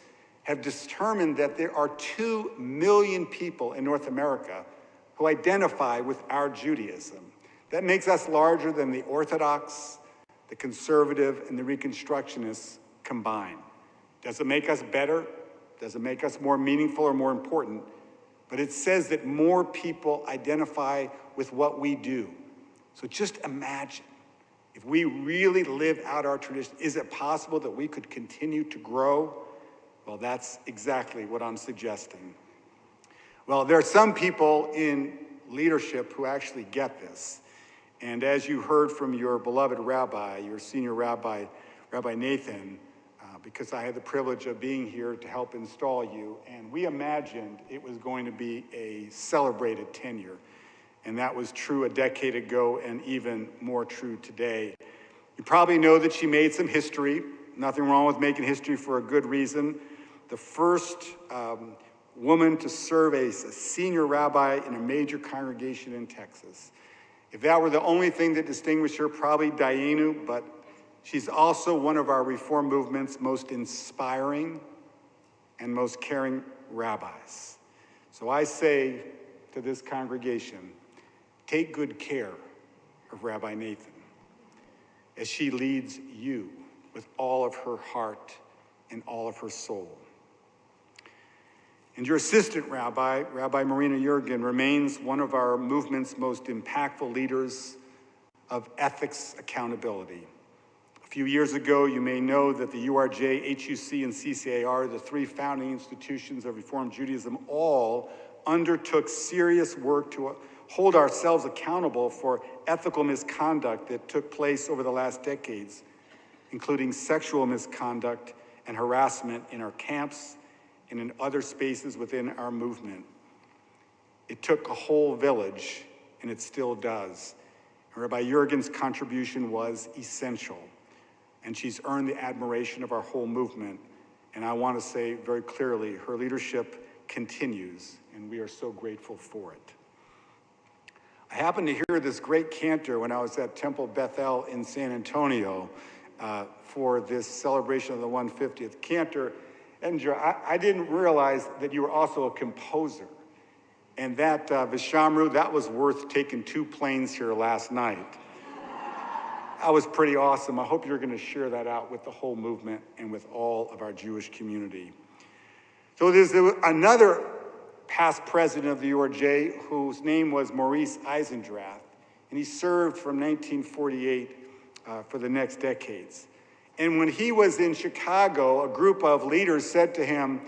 have determined that there are 2 million people in North America who identify with our Judaism. That makes us larger than the Orthodox, the conservative, and the Reconstructionists combined. Does it make us better? Does it make us more meaningful or more important? But it says that more people identify with what we do. So just imagine, if we really live out our tradition, is it possible that we could continue to grow? Well, that's exactly what I'm suggesting. Well, there are some people in leadership who actually get this. And as you heard from your beloved rabbi, your senior rabbi, Rabbi Nathan, because I had the privilege of being here to help install you, and we imagined it was going to be a celebrated tenure. And that was true a decade ago and even more true today. You probably know that she made some history. Nothing wrong with making history for a good reason. The first woman to serve as a senior rabbi in a major congregation in Texas. If that were the only thing that distinguished her, probably Dayenu, but she's also one of our Reform movement's most inspiring and most caring rabbis. So I say to this congregation, take good care of Rabbi Nathan as she leads you with all of her heart and all of her soul. And your assistant rabbi, Rabbi Marina Jurgen, remains one of our movement's most impactful leaders of ethics accountability. A few years ago, you may know that the URJ, HUC, and CCAR, the 3 founding institutions of Reform Judaism, all undertook serious work to hold ourselves accountable for ethical misconduct that took place over the last decades, including sexual misconduct and harassment in our camps and in other spaces within our movement. It took a whole village, and it still does. And Rabbi Jurgen's contribution was essential, and she's earned the admiration of our whole movement. And I want to say very clearly, her leadership continues, and we are so grateful for it. I happened to hear this great cantor when I was at Temple Beth-El in San Antonio for this celebration of the 150th cantor. And I didn't realize that you were also a composer. And that, Vishamru, that was worth taking 2 planes here last night. That was pretty awesome. I hope you're going to share that out with the whole movement and with all of our Jewish community. So there's another past president of the URJ whose name was Maurice Eisendrath, and he served from 1948 for the next decades. And when he was in Chicago, a group of leaders said to him,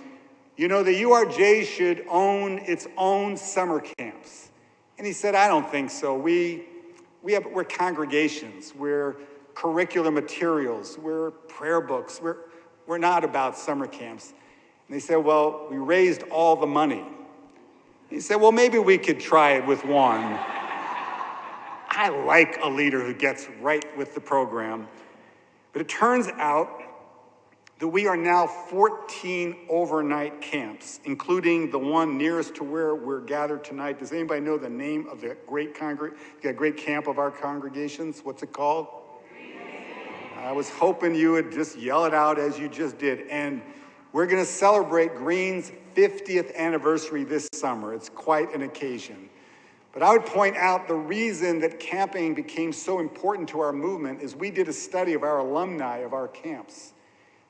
you know, the URJ should own its own summer camps. And he said, I don't think so. We're congregations, we're curricular materials, we're prayer books, we're not about summer camps. And they said, well, we raised all the money. He said, well, maybe we could try it with one. I like a leader who gets right with the program. But it turns out that we are now 14 overnight camps, including the one nearest to where we're gathered tonight. Does anybody know the name of the great camp of our congregations? What's it called? I was hoping you would just yell it out as you just did. And we're going to celebrate Green's 50th anniversary this summer. It's quite an occasion. But I would point out the reason that camping became so important to our movement is we did a study of our alumni of our camps.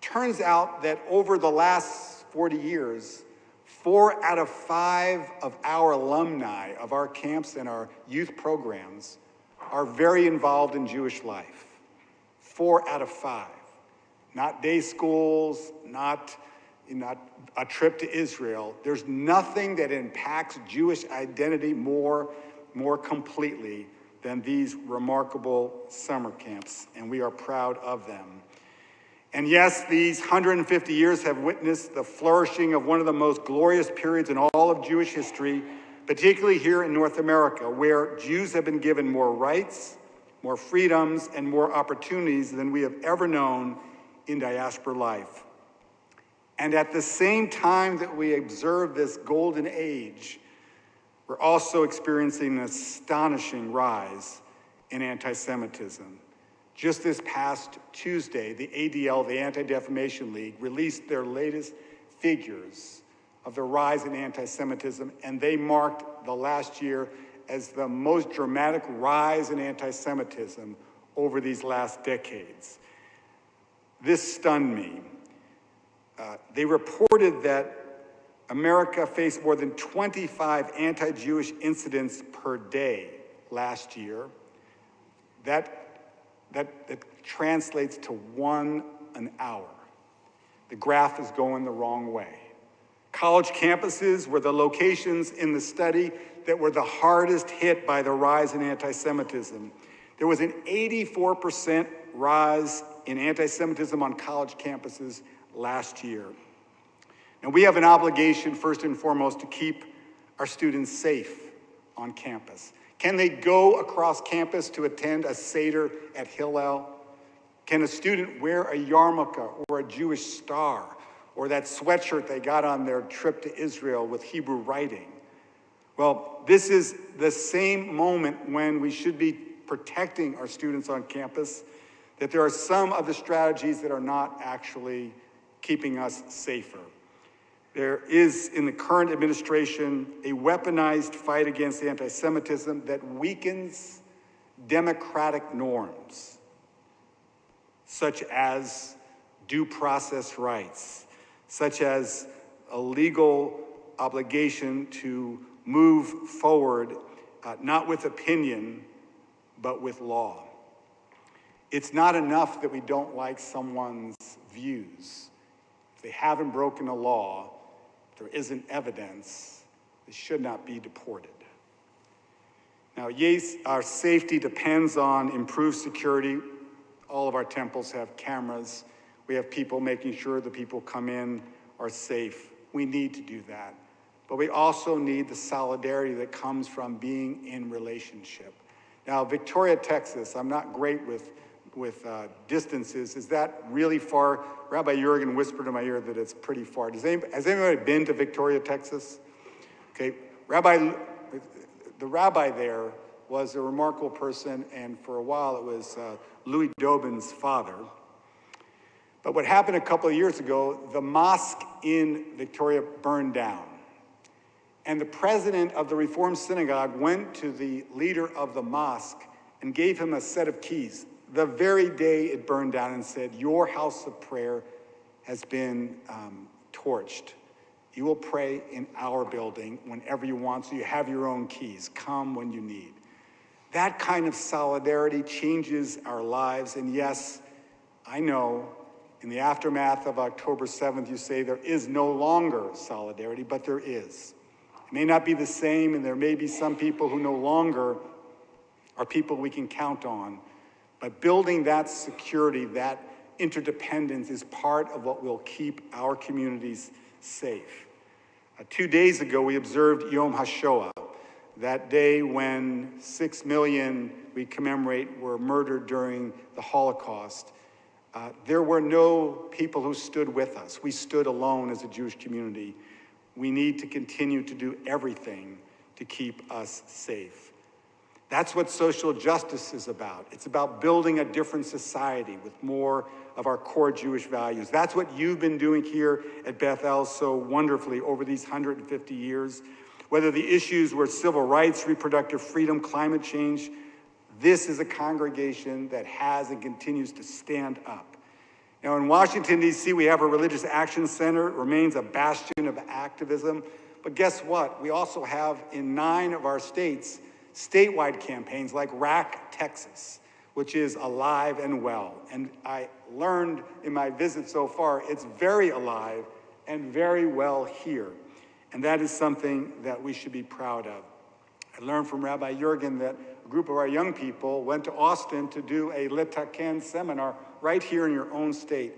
Turns out that over the last 40 years, 4 out of 5 of our alumni of our camps and our youth programs are very involved in Jewish life. 4 out of 5. Not day schools, not a trip to Israel. There's nothing that impacts Jewish identity more completely than these remarkable summer camps, and we are proud of them. And yes, these 150 years have witnessed the flourishing of one of the most glorious periods in all of Jewish history, particularly here in North America, where Jews have been given more rights, more freedoms, and more opportunities than we have ever known in diaspora life. And at the same time that we observe this golden age, we're also experiencing an astonishing rise in anti-Semitism. Just this past Tuesday, the ADL, the Anti-Defamation League, released their latest figures of the rise in anti-Semitism, and they marked the last year as the most dramatic rise in anti-Semitism over these last decades. This stunned me. They reported that America faced more than 25 anti-Jewish incidents per day last year. That translates to 1 an hour. The graph is going the wrong way. College campuses were the locations in the study that were the hardest hit by the rise in anti-Semitism. There was an 84% rise in anti-Semitism on college campuses last year. And we have an obligation, first and foremost, to keep our students safe on campus. Can they go across campus to attend a Seder at Hillel? Can a student wear a yarmulke or a Jewish star or that sweatshirt they got on their trip to Israel with Hebrew writing? Well, this is the same moment when we should be protecting our students on campus, that there are some of the strategies that are not actually keeping us safer. There is, in the current administration, a weaponized fight against anti-Semitism that weakens democratic norms, such as due process rights, such as a legal obligation to move forward, not with opinion, but with law. It's not enough that we don't like someone's views. If they haven't broken a law, if there isn't evidence, they should not be deported. Now, yes, our safety depends on improved security. All of our temples have cameras. We have people making sure the people come in are safe. We need to do that. But we also need the solidarity that comes from being in relationship. Now, Victoria, Texas, I'm not great with distances. Is that really far? Rabbi Jurgen whispered in my ear that it's pretty far. Has anybody been to Victoria, Texas? Okay, the rabbi there was a remarkable person, and for a while it was Louis Dobin's father. But what happened a couple of years ago, the mosque in Victoria burned down. And the president of the Reformed Synagogue went to the leader of the mosque and gave him a set of keys the very day it burned down and said, your house of prayer has been torched. You will pray in our building whenever you want, so you have your own keys. Come when you need. That kind of solidarity changes our lives. And yes, I know in the aftermath of October 7th, you say there is no longer solidarity, but there is. It may not be the same, and there may be some people who no longer are people we can count on. But building that security, that interdependence is part of what will keep our communities safe. 2 days ago, we observed Yom HaShoah, that day when 6 million, we commemorate, were murdered during the Holocaust. There were no people who stood with us. We stood alone as a Jewish community. We need to continue to do everything to keep us safe. That's what social justice is about. It's about building a different society with more of our core Jewish values. That's what you've been doing here at Beth-El so wonderfully over these 150 years. Whether the issues were civil rights, reproductive freedom, climate change, this is a congregation that has and continues to stand up. Now, in Washington, D.C., we have a religious action center. It remains a bastion of activism. But guess what? We also have, in 9 of our states, statewide campaigns like RAC, Texas, which is alive and well. And I learned in my visit so far, it's very alive and very well here. And that is something that we should be proud of. I learned from Rabbi Jurgen that a group of our young people went to Austin to do a Letaken seminar right here in your own state.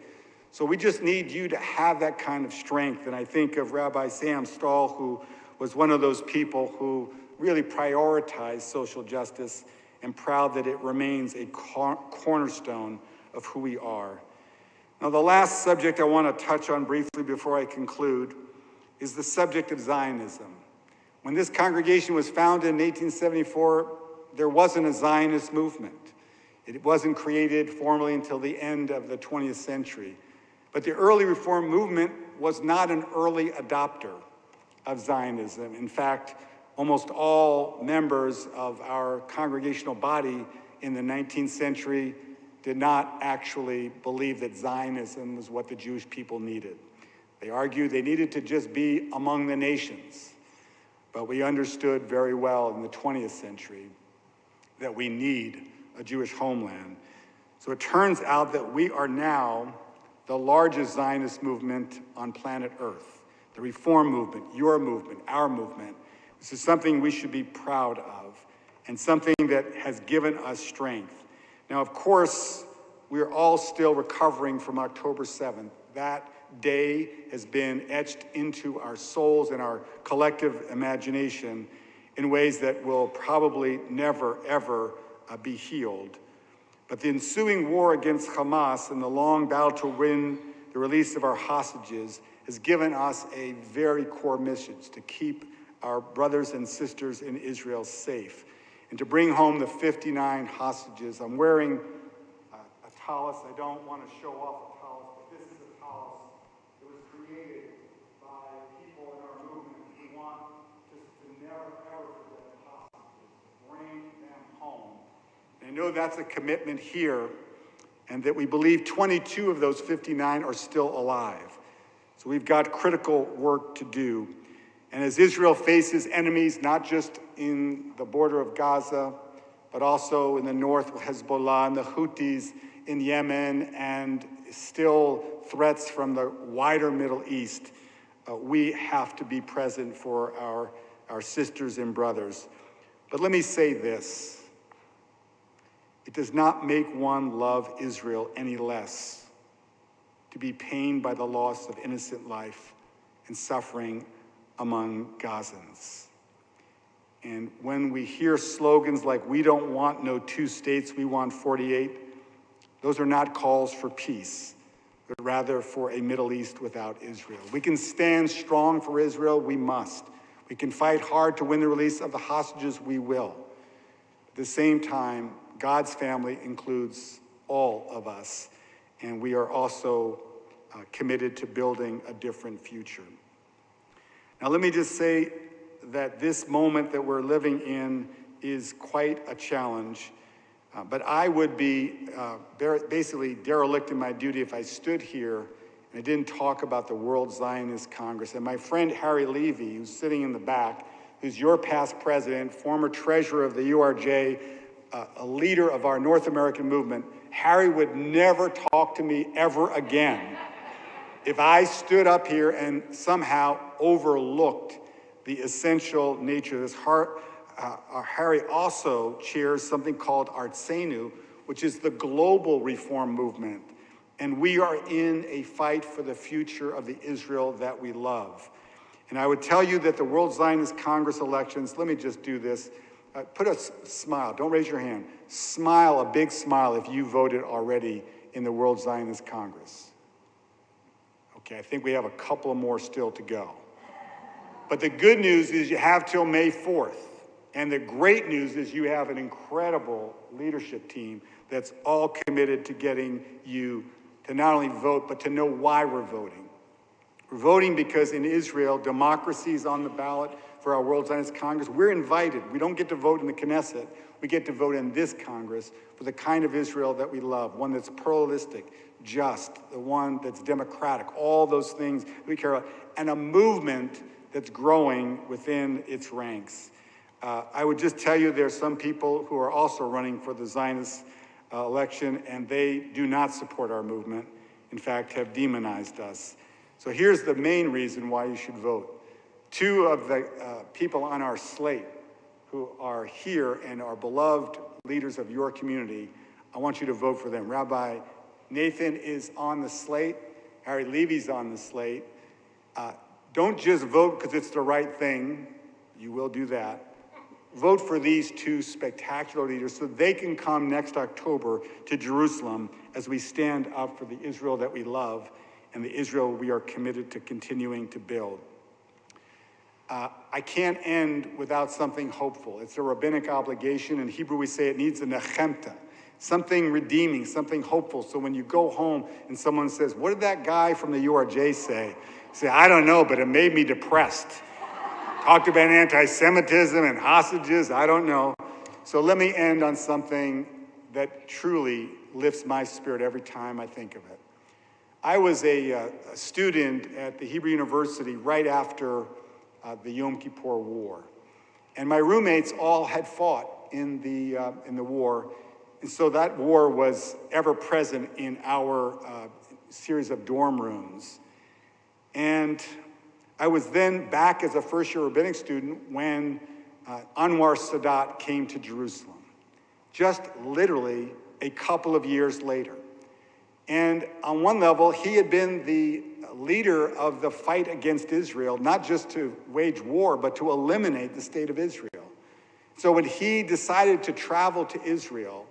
So we just need you to have that kind of strength. And I think of Rabbi Sam Stahl, who was one of those people who really prioritized social justice, and proud that it remains a cornerstone of who we are. Now, the last subject I want to touch on briefly before I conclude is the subject of Zionism. When this congregation was founded in 1874, there wasn't a Zionist movement. It wasn't created formally until the end of the 20th century. But the early Reform movement was not an early adopter of Zionism. In fact, almost all members of our congregational body in the 19th century did not actually believe that Zionism was what the Jewish people needed. They argued they needed to just be among the nations. But we understood very well in the 20th century that we need a Jewish homeland. So it turns out that we are now the largest Zionist movement on planet Earth. The Reform movement, your movement, our movement. This is something we should be proud of and something that has given us strength. Now, of course, we're all still recovering from October 7th. That day has been etched into our souls and our collective imagination in ways that will probably never, ever be healed. But the ensuing war against Hamas and the long battle to win the release of our hostages has given us a very core mission to keep our brothers and sisters in Israel safe and to bring home the 59 hostages. I'm wearing a tallis. I don't want to show off a tallis, but this is a tallis that was created by people in our movement who want to never, ever forget the hostages, to bring them home. And I know that's a commitment here, and that we believe 22 of those 59 are still alive. So we've got critical work to do. And as Israel faces enemies, not just in the border of Gaza, but also in the north with Hezbollah and the Houthis in Yemen, and still threats from the wider Middle East, we have to be present for our sisters and brothers. But let me say this. It does not make one love Israel any less to be pained by the loss of innocent life and suffering among Gazans. And when we hear slogans like, we don't want no 2 states, we want 48, those are not calls for peace, but rather for a Middle East without Israel. We can stand strong for Israel, we must. We can fight hard to win the release of the hostages, we will. At the same time, God's family includes all of us, and we are also committed to building a different future. Now, let me just say that this moment that we're living in is quite a challenge, but I would be basically derelict in my duty if I stood here and I didn't talk about the World Zionist Congress. And my friend Harry Levy, who's sitting in the back, who's your past president, former treasurer of the URJ, a leader of our North American movement, Harry would never talk to me ever again if I stood up here and somehow overlooked the essential nature of this. Harry also chairs something called Artsenu, which is the global reform movement. And we are in a fight for the future of the Israel that we love. And I would tell you that the World Zionist Congress elections, let me just do this. Put a smile, don't raise your hand. Smile, a big smile if you voted already in the World Zionist Congress. Okay, I think we have a couple more still to go. But the good news is you have till May 4th. And the great news is you have an incredible leadership team that's all committed to getting you to not only vote, but to know why we're voting. We're voting because in Israel, democracy is on the ballot for our World Zionist Congress. We're invited. We don't get to vote in the Knesset. We get to vote in this Congress for the kind of Israel that we love, one that's pluralistic, just, the one that's democratic, all those things we care about, and a movement that's growing within its ranks. I would just tell you there's some people who are also running for the Zionist election, and they do not support our movement, in fact, have demonized us. So here's the main reason why you should vote. 2 of the people on our slate who are here and are beloved leaders of your community, I want you to vote for them. Rabbi Nathan is on the slate. Harry Levy's on the slate. Don't just vote because it's the right thing. You will do that. Vote for these 2 spectacular leaders so they can come next October to Jerusalem as we stand up for the Israel that we love and the Israel we are committed to continuing to build. I can't end without something hopeful. It's a rabbinic obligation. In Hebrew, we say it needs a nechemta, something redeeming, something hopeful. So when you go home and someone says, what did that guy from the URJ say? You say, I don't know, but it made me depressed. Talked about anti-Semitism and hostages, I don't know. So let me end on something that truly lifts my spirit every time I think of it. I was a student at the Hebrew University right after the Yom Kippur War. And my roommates all had fought in the war. And so that war was ever present in our series of dorm rooms. And I was then back as a first-year rabbinic student when Anwar Sadat came to Jerusalem, just literally a couple of years later. And on one level, he had been the leader of the fight against Israel, not just to wage war, but to eliminate the state of Israel. So when he decided to travel to Israel,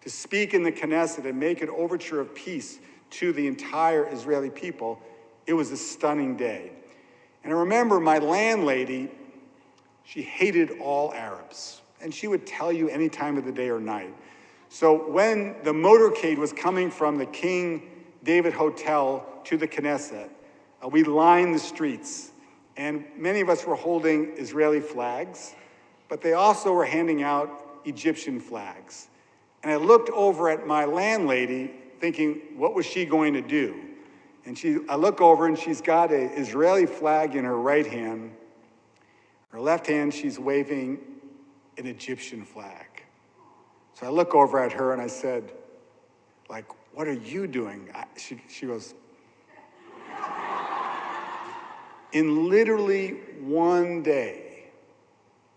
to speak in the Knesset and make an overture of peace to the entire Israeli people, it was a stunning day. And I remember my landlady, she hated all Arabs. And she would tell you any time of the day or night. So when the motorcade was coming from the King David Hotel to the Knesset, we lined the streets. And many of us were holding Israeli flags, but they also were handing out Egyptian flags. And I looked over at my landlady thinking, what was she going to do? And I look over and she's got an Israeli flag in her right hand. Her left hand, she's waving an Egyptian flag. So I look over at her and I said, like, what are you doing? She goes, in literally one day,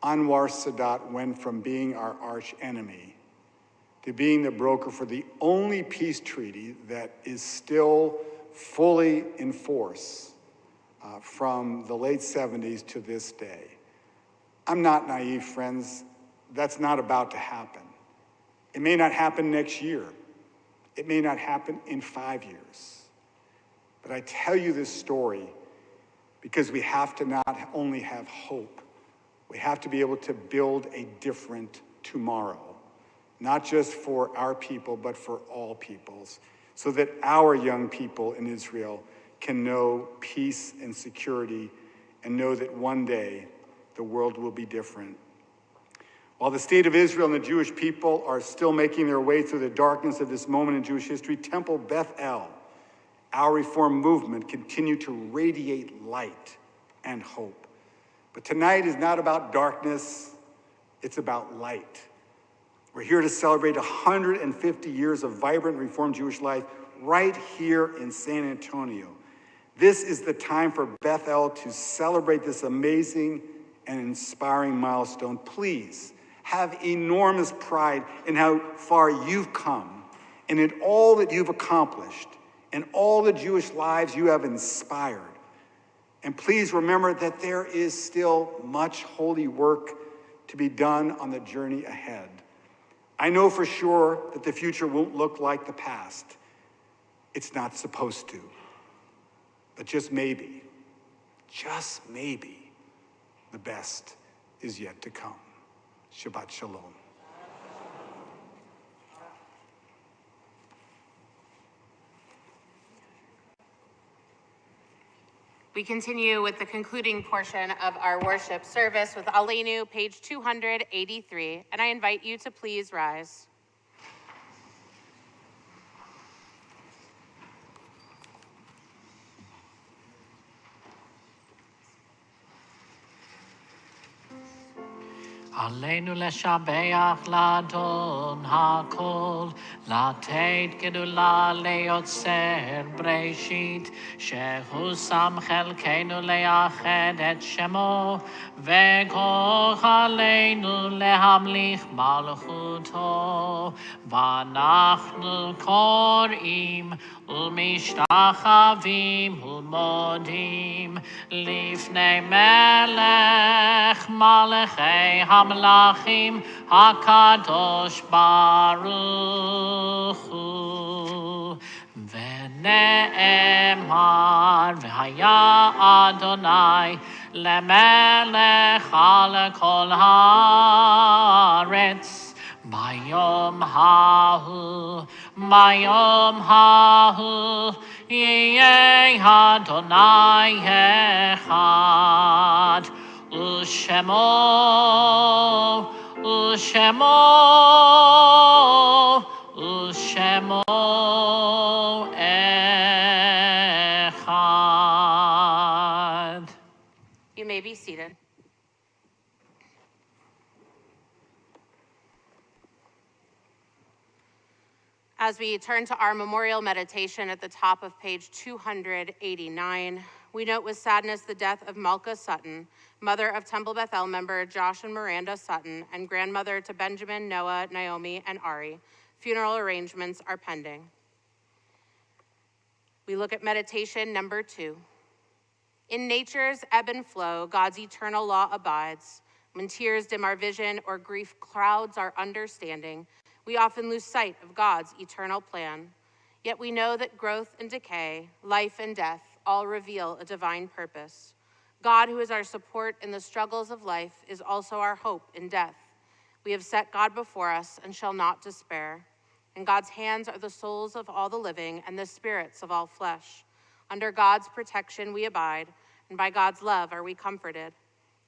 Anwar Sadat went from being our arch enemy to being the broker for the only peace treaty that is still fully in force from the late 70s to this day. I'm not naive, friends. That's not about to happen. It may not happen next year. It may not happen in 5 years. But I tell you this story because we have to not only have hope, we have to be able to build a different tomorrow, not just for our people, but for all peoples, so that our young people in Israel can know peace and security and know that one day the world will be different. While the state of Israel and the Jewish people are still making their way through the darkness of this moment in Jewish history, Temple Beth-El, our reform movement, continue to radiate light and hope. But tonight is not about darkness, it's about light. We're here to celebrate 150 years of vibrant Reformed Jewish life right here in San Antonio. This is the time for Beth-El to celebrate this amazing and inspiring milestone. Please have enormous pride in how far you've come and in all that you've accomplished and all the Jewish lives you have inspired. And please remember that there is still much holy work to be done on the journey ahead. I know for sure that the future won't look like the past. It's not supposed to. But just maybe, the best is yet to come. Shabbat Shalom. We continue with the concluding portion of our worship service with Aleinu, page 283, and I invite you to please rise. עלינו לשבח לאדון הכל, לתת גדולה ליוצר בראשית, שהוא שם חלקנו לאחד את שמו, וכוח עלינו להמליך מלכותו. ואנחנו קוראים ומשתחווים ומודים לפני מלך מלכי המלכים הקדוש ברוך הוא. ונאמר והיה אדוני למלך על כל הארץ. ביום ההוא יהיה אדוני אחד, ושמו אחד. You may be seated. As we turn to our memorial meditation at the top of page 289, we note with sadness the death of Malka Sutton, mother of Temple Beth-El member Josh and Miranda Sutton, and grandmother to Benjamin, Noah, Naomi, and Ari. Funeral arrangements are pending. We look at meditation number 2. In nature's ebb and flow, God's eternal law abides. When tears dim our vision or grief clouds our understanding, we often lose sight of God's eternal plan. Yet we know that growth and decay, life and death, all reveal a divine purpose. God, who is our support in the struggles of life, is also our hope in death. We have set God before us and shall not despair. In God's hands are the souls of all the living and the spirits of all flesh. Under God's protection we abide, and by God's love are we comforted.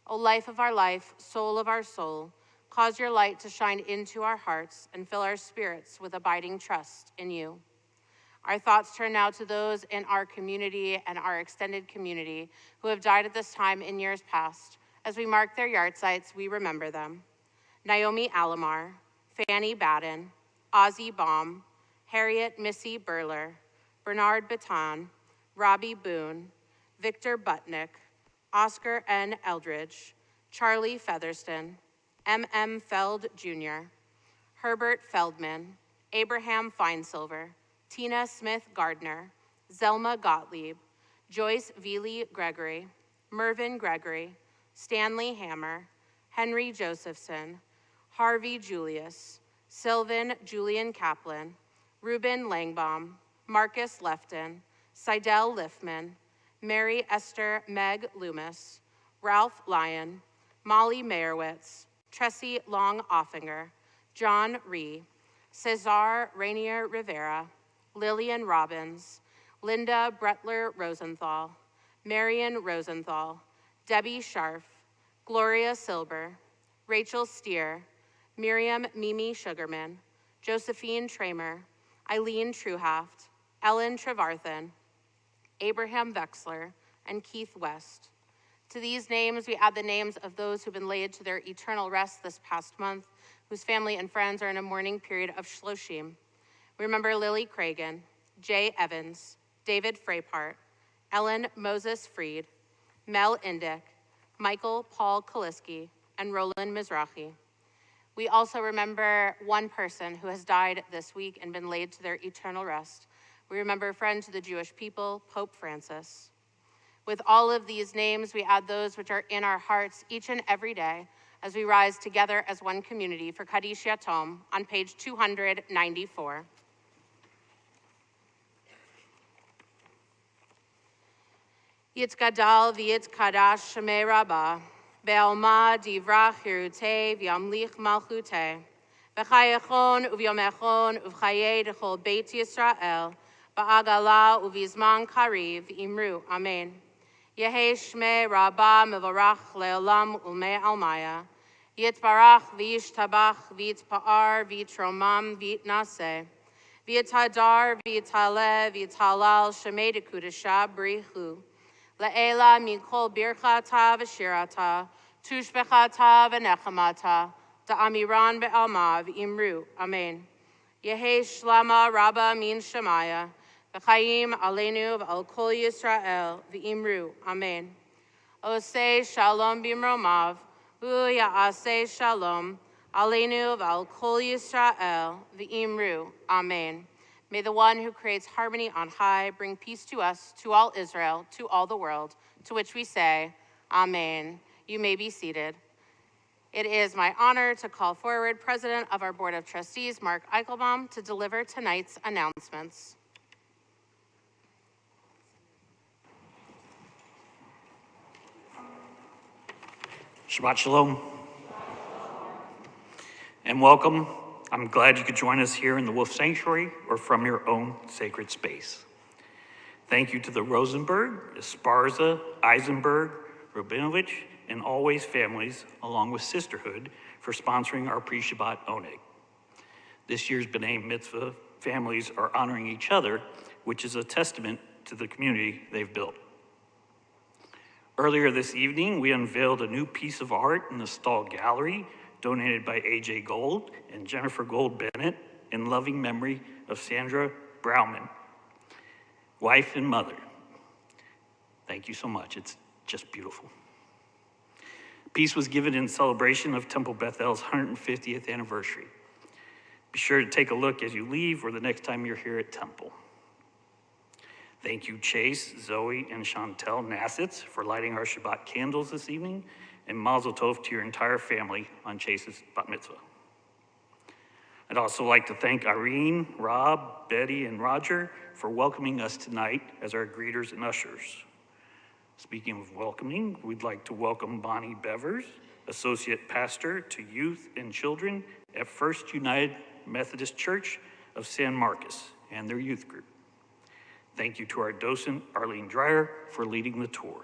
O life of our life, soul of our soul, cause your light to shine into our hearts and fill our spirits with abiding trust in you. Our thoughts turn now to those in our community and our extended community who have died at this time in years past. As we mark their yahrzeits, we remember them. Naomi Alomar, Fanny Baden, Ozzie Baum, Harriet Missy Burler, Bernard Baton, Robbie Boone, Victor Butnick, Oscar N. Eldridge, Charlie Featherston, M.M. Feld Jr., Herbert Feldman, Abraham Feinsilver, Tina Smith Gardner, Zelma Gottlieb, Joyce Veely Gregory, Mervyn Gregory, Stanley Hammer, Henry Josephson, Harvey Julius, Sylvan Julian Kaplan, Reuben Langbaum, Marcus Lefton, Seidel Liffman, Mary Esther Meg Loomis, Ralph Lyon, Molly Meyerowitz, Tressie Long Offinger, John Ree, Cesar Rainier Rivera, Lillian Robbins, Linda Bretler Rosenthal, Marion Rosenthal, Debbie Scharf, Gloria Silber, Rachel Steer, Miriam Mimi Sugarman, Josephine Tramer, Eileen Truhaft, Ellen Trevarthen, Abraham Vexler, and Keith West. To these names, we add the names of those who've been laid to their eternal rest this past month, whose family and friends are in a mourning period of Shloshim. We remember Lily Cragen, Jay Evans, David Frapart, Ellen Moses Freed, Mel Indick, Michael Paul Kaliski, and Roland Mizrahi. We also remember one person who has died this week and been laid to their eternal rest. We remember a friend to the Jewish people, Pope Francis. With all of these names, we add those which are in our hearts each and every day as we rise together as one community for Kaddish Yatom on page 294. Yitzgadal v'yitzkadash shemei rabbah, be'alma divrach hirutei v'yamlich malchutei, v'chayechon uvyomechon uv'chayei dechol beit Yisrael, ba'agala uvizman kariv imru, amen. Yehei shmei rabbah mevorach le'olam ulmei almaya, yitbarach v'yishtabach v'yitpa'ar v'yitromam v'yitnaseh, v'yitadar v'yitaleh v'yitalal shemei dekudesha brichu, La'ela mikol birchata v'shirata, tushbechata v'nechamata, da'amiran be'alma v'imru, amen. Yehei shlama rabba min shemaya, v'chayim aleinu v'al kol Yisrael v'imru, amen. Osei shalom bimromav, u'ya'asei shalom, aleinu v'al kol Yisrael v'imru, amen. May the one who creates harmony on high bring peace to us, to all Israel, to all the world, to which we say, amen. You may be seated. It is my honor to call forward President of our Board of Trustees, Mark Eichelbaum, to deliver tonight's announcements. Shabbat Shalom. And welcome. I'm glad you could join us here in the Wolf Sanctuary or from your own sacred space. Thank you to the Rosenberg, Esparza, Eisenberg, Rubinovich, and Always families, along with Sisterhood, for sponsoring our pre-Shabbat oneg. This year's B'nai Mitzvah families are honoring each other, which is a testament to the community they've built. Earlier this evening, we unveiled a new piece of art in the Stahl Gallery, donated by A.J. Gold and Jennifer Gold Bennett in loving memory of Sandra Brauman, wife and mother. Thank you so much. It's just beautiful. Piece was given in celebration of Temple Beth-El's 150th anniversary. Be sure to take a look as you leave or the next time you're here at Temple. Thank you, Chase, Zoe, and Chantel Nassitz for lighting our Shabbat candles this evening, and Mazel Tov to your entire family on Chase's bat mitzvah. I'd also like to thank Irene, Rob, Betty, and Roger for welcoming us tonight as our greeters and ushers. Speaking of welcoming, we'd like to welcome Bonnie Bevers, Associate Pastor to Youth and Children at First United Methodist Church of San Marcos and their youth group. Thank you to our docent, Arlene Dreyer, for leading the tour.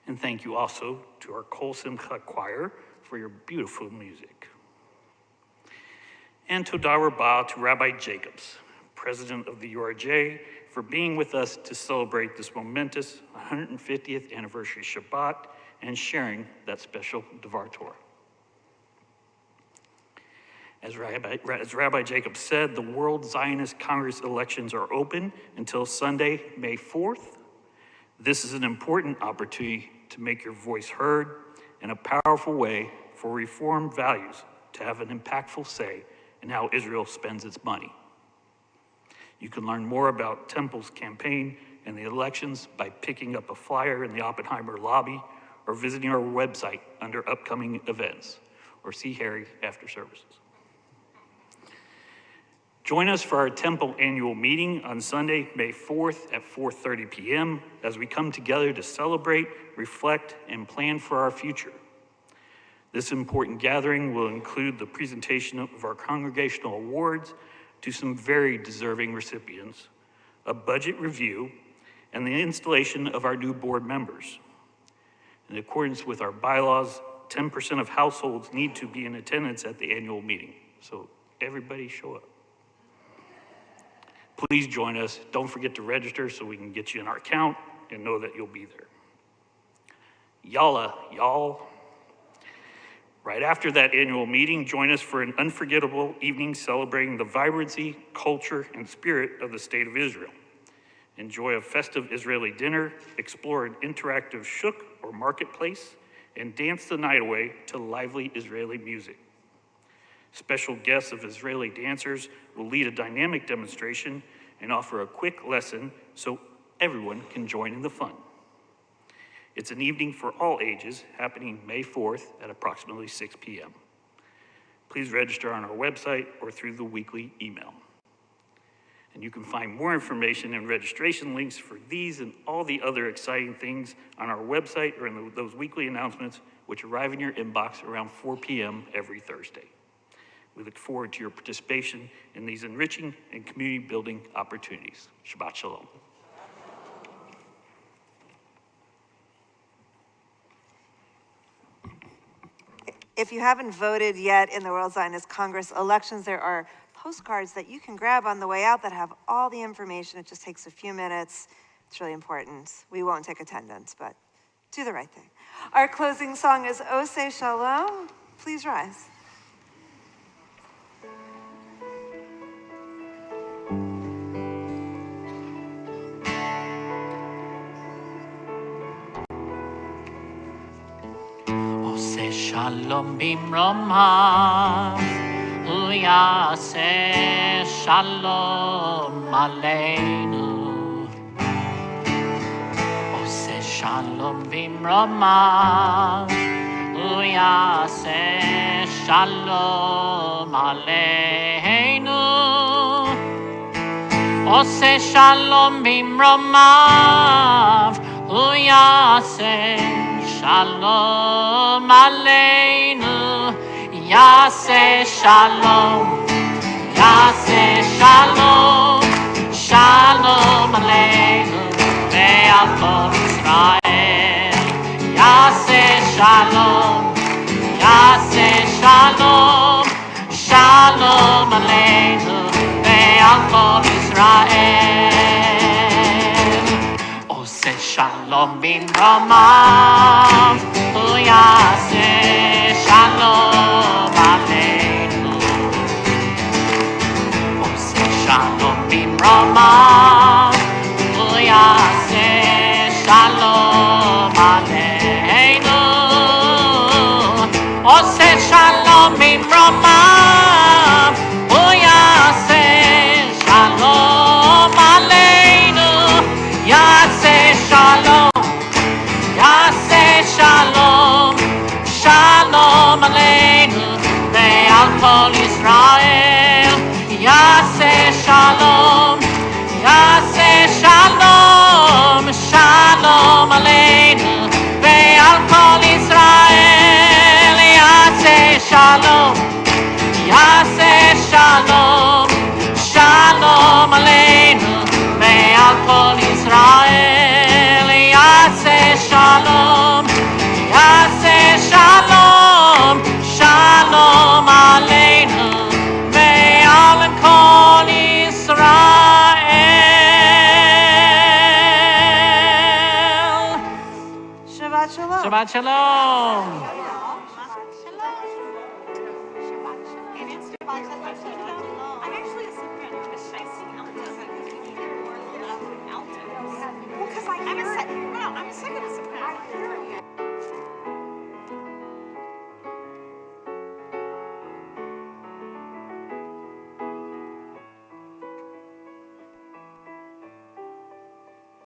And thank you also to our Kol Simcha Choir for your beautiful music. And Todah Rabbah to Rabbi Jacobs, President of the URJ, for being with us to celebrate this momentous 150th anniversary Shabbat and sharing that special Devar Torah. As Rabbi Jacobs said, the World Zionist Congress elections are open until Sunday, May 4th. This is an important opportunity to make your voice heard in a powerful way for Reformed values to have an impactful say in how Israel spends its money. You can learn more about Temple's campaign and the elections by picking up a flyer in the Oppenheimer lobby or visiting our website under upcoming events, or see Harry after services. Join us for our Temple annual meeting on Sunday, May 4th at 4:30 p.m. as we come together to celebrate, reflect, and plan for our future. This important gathering will include the presentation of our congregational awards to some very deserving recipients, a budget review, and the installation of our new board members. In accordance with our bylaws, 10% of households need to be in attendance at the annual meeting, so everybody show up. Please join us. Don't forget to register so we can get you in our account and know that you'll be there. Yalla, y'all. Right after that annual meeting, join us for an unforgettable evening celebrating the vibrancy, culture, and spirit of the State of Israel. Enjoy a festive Israeli dinner, explore an interactive shuk or marketplace, and dance the night away to lively Israeli music. Special guests of Israeli dancers will lead a dynamic demonstration and offer a quick lesson so everyone can join in the fun. It's an evening for all ages happening May 4th at approximately 6 p.m. Please register on our website or through the weekly email. And you can find more information and registration links for these and all the other exciting things on our website or in those weekly announcements, which arrive in your inbox around 4 p.m. every Thursday. We look forward to your participation in these enriching and community-building opportunities. Shabbat Shalom. If you haven't voted yet in the World Zionist Congress elections, there are postcards that you can grab on the way out that have all the information. It just takes a few minutes. It's really important. We won't take attendance, but do the right thing. Our closing song is Oseh Shalom. Please rise. Oseh Shalom bimromav, hu yaseh shalom aleinu. Oseh Shalom bimromav, hu yaseh shalom aleinu. Oseh Shalom bimromav, hu yaseh Shalom aleinu, Yaseh Shalom, Yaseh Shalom, Shalom aleinu, ve'al kol Israel. Yaseh Shalom, Yaseh Shalom, Shalom aleinu, ve'al kol Israel. Oseh Shalom bimromav, hu yaseh shalom aleinu. Oseh Shalom bimromav, hu yaseh shalom aleinu. Oseh Shalom bimromav, hu yaseh shalom aleinu. Yaseh Shalom, Yaseh Shalom, Shalom aleinu, ve'al kol Yisrael. Yaseh Shalom, Yaseh Shalom, Shalom aleinu, ve'al kol Yisrael. Yaseh Shalom, Yaseh Shalom, Shalom aleinu, ve'al kol Israel. Yaseh Shalom, Yaseh Shalom, Shalom aleinu, ve'al kol Israel. Shabbat Shalom. Shabbat Shalom. Well, 'cause I'm a second